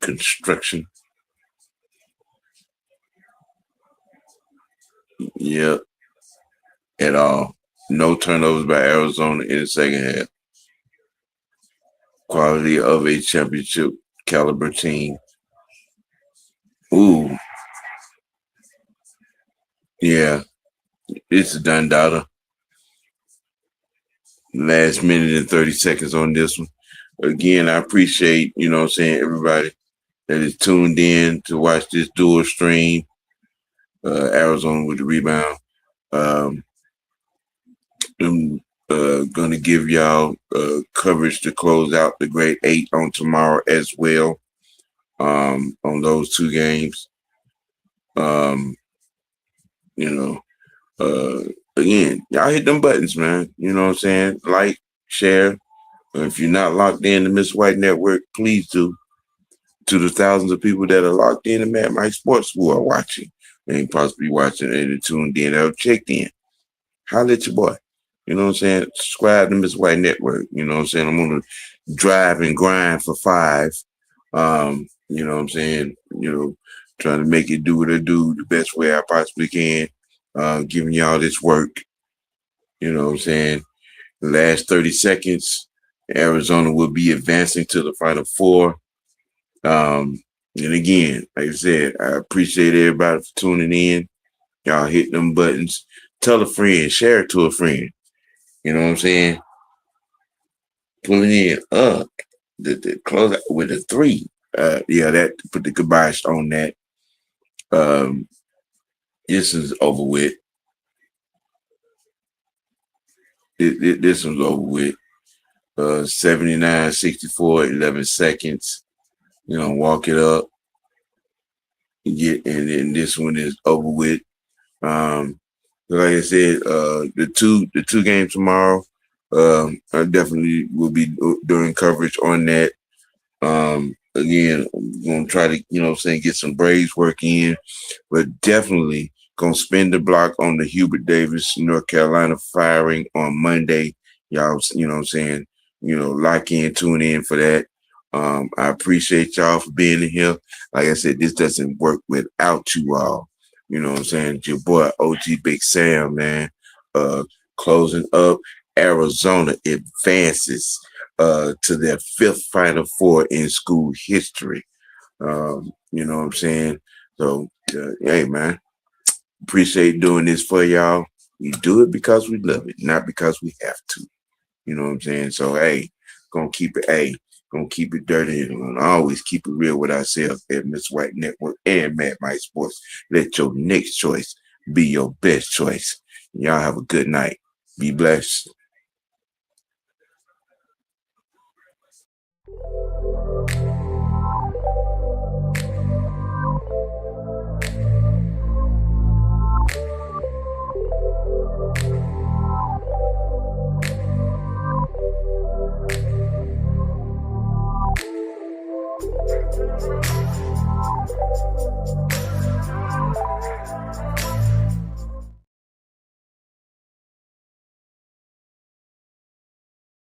Construction. Yep. At all. No turnovers by Arizona in the second half. Quality of a championship caliber team. Ooh. Yeah. It's a done daughter. Last minute and 30 seconds on this one. Again, I appreciate, everybody that is tuned in to watch this dual stream. Arizona with the rebound. I'm going to give y'all coverage to close out the grade 8 on tomorrow as well, on those 2 games. You know, again, y'all hit them buttons, man. You know what I'm saying? Like, share. If you're not locked in the Miss White Network, please do. To the thousands of people that are locked in and Mad Mike Sports who are watching and possibly watching and tuned in or checked in. Holla at your boy. You know what I'm saying? Subscribe to Miss White Network. You know what I'm saying? I'm gonna drive and grind for 5. You know what I'm saying? Trying to make it do what I do the best way I possibly can. Giving y'all this work. You know what I'm saying? The last 30 seconds, Arizona will be advancing to the Final 4. And again, like I said, I appreciate everybody for tuning in. Y'all hit them buttons. Tell a friend, share it to a friend. You know what I'm saying? Pulling in the close out with a 3. That put the kibosh on that. This is over with. This one's over with. 79, 64, 11 seconds. Walk it up. And then this one is over with. Like I said, the two games tomorrow, I definitely will be doing coverage on that. Again, I'm gonna try to, get some Braves work in, but definitely gonna spin the block on the Hubert Davis, North Carolina firing on Monday. Y'all, lock in, tune in for that. I appreciate y'all for being in here. Like I said, this doesn't work without you all. You know what I'm saying? It's your boy OG Big Sam, man. Uh, Closing up, Arizona advances to their fifth Final Four in school history. You know what I'm saying? So, hey, man, appreciate doing this for y'all. We do it because we love it, not because we have to. You know what I'm saying? So, hey, gonna keep it dirty and gonna always keep it real with ourselves at Miss White Network and Mad Mike Sports. Let your next choice be your best choice. Y'all have a good night. Be blessed.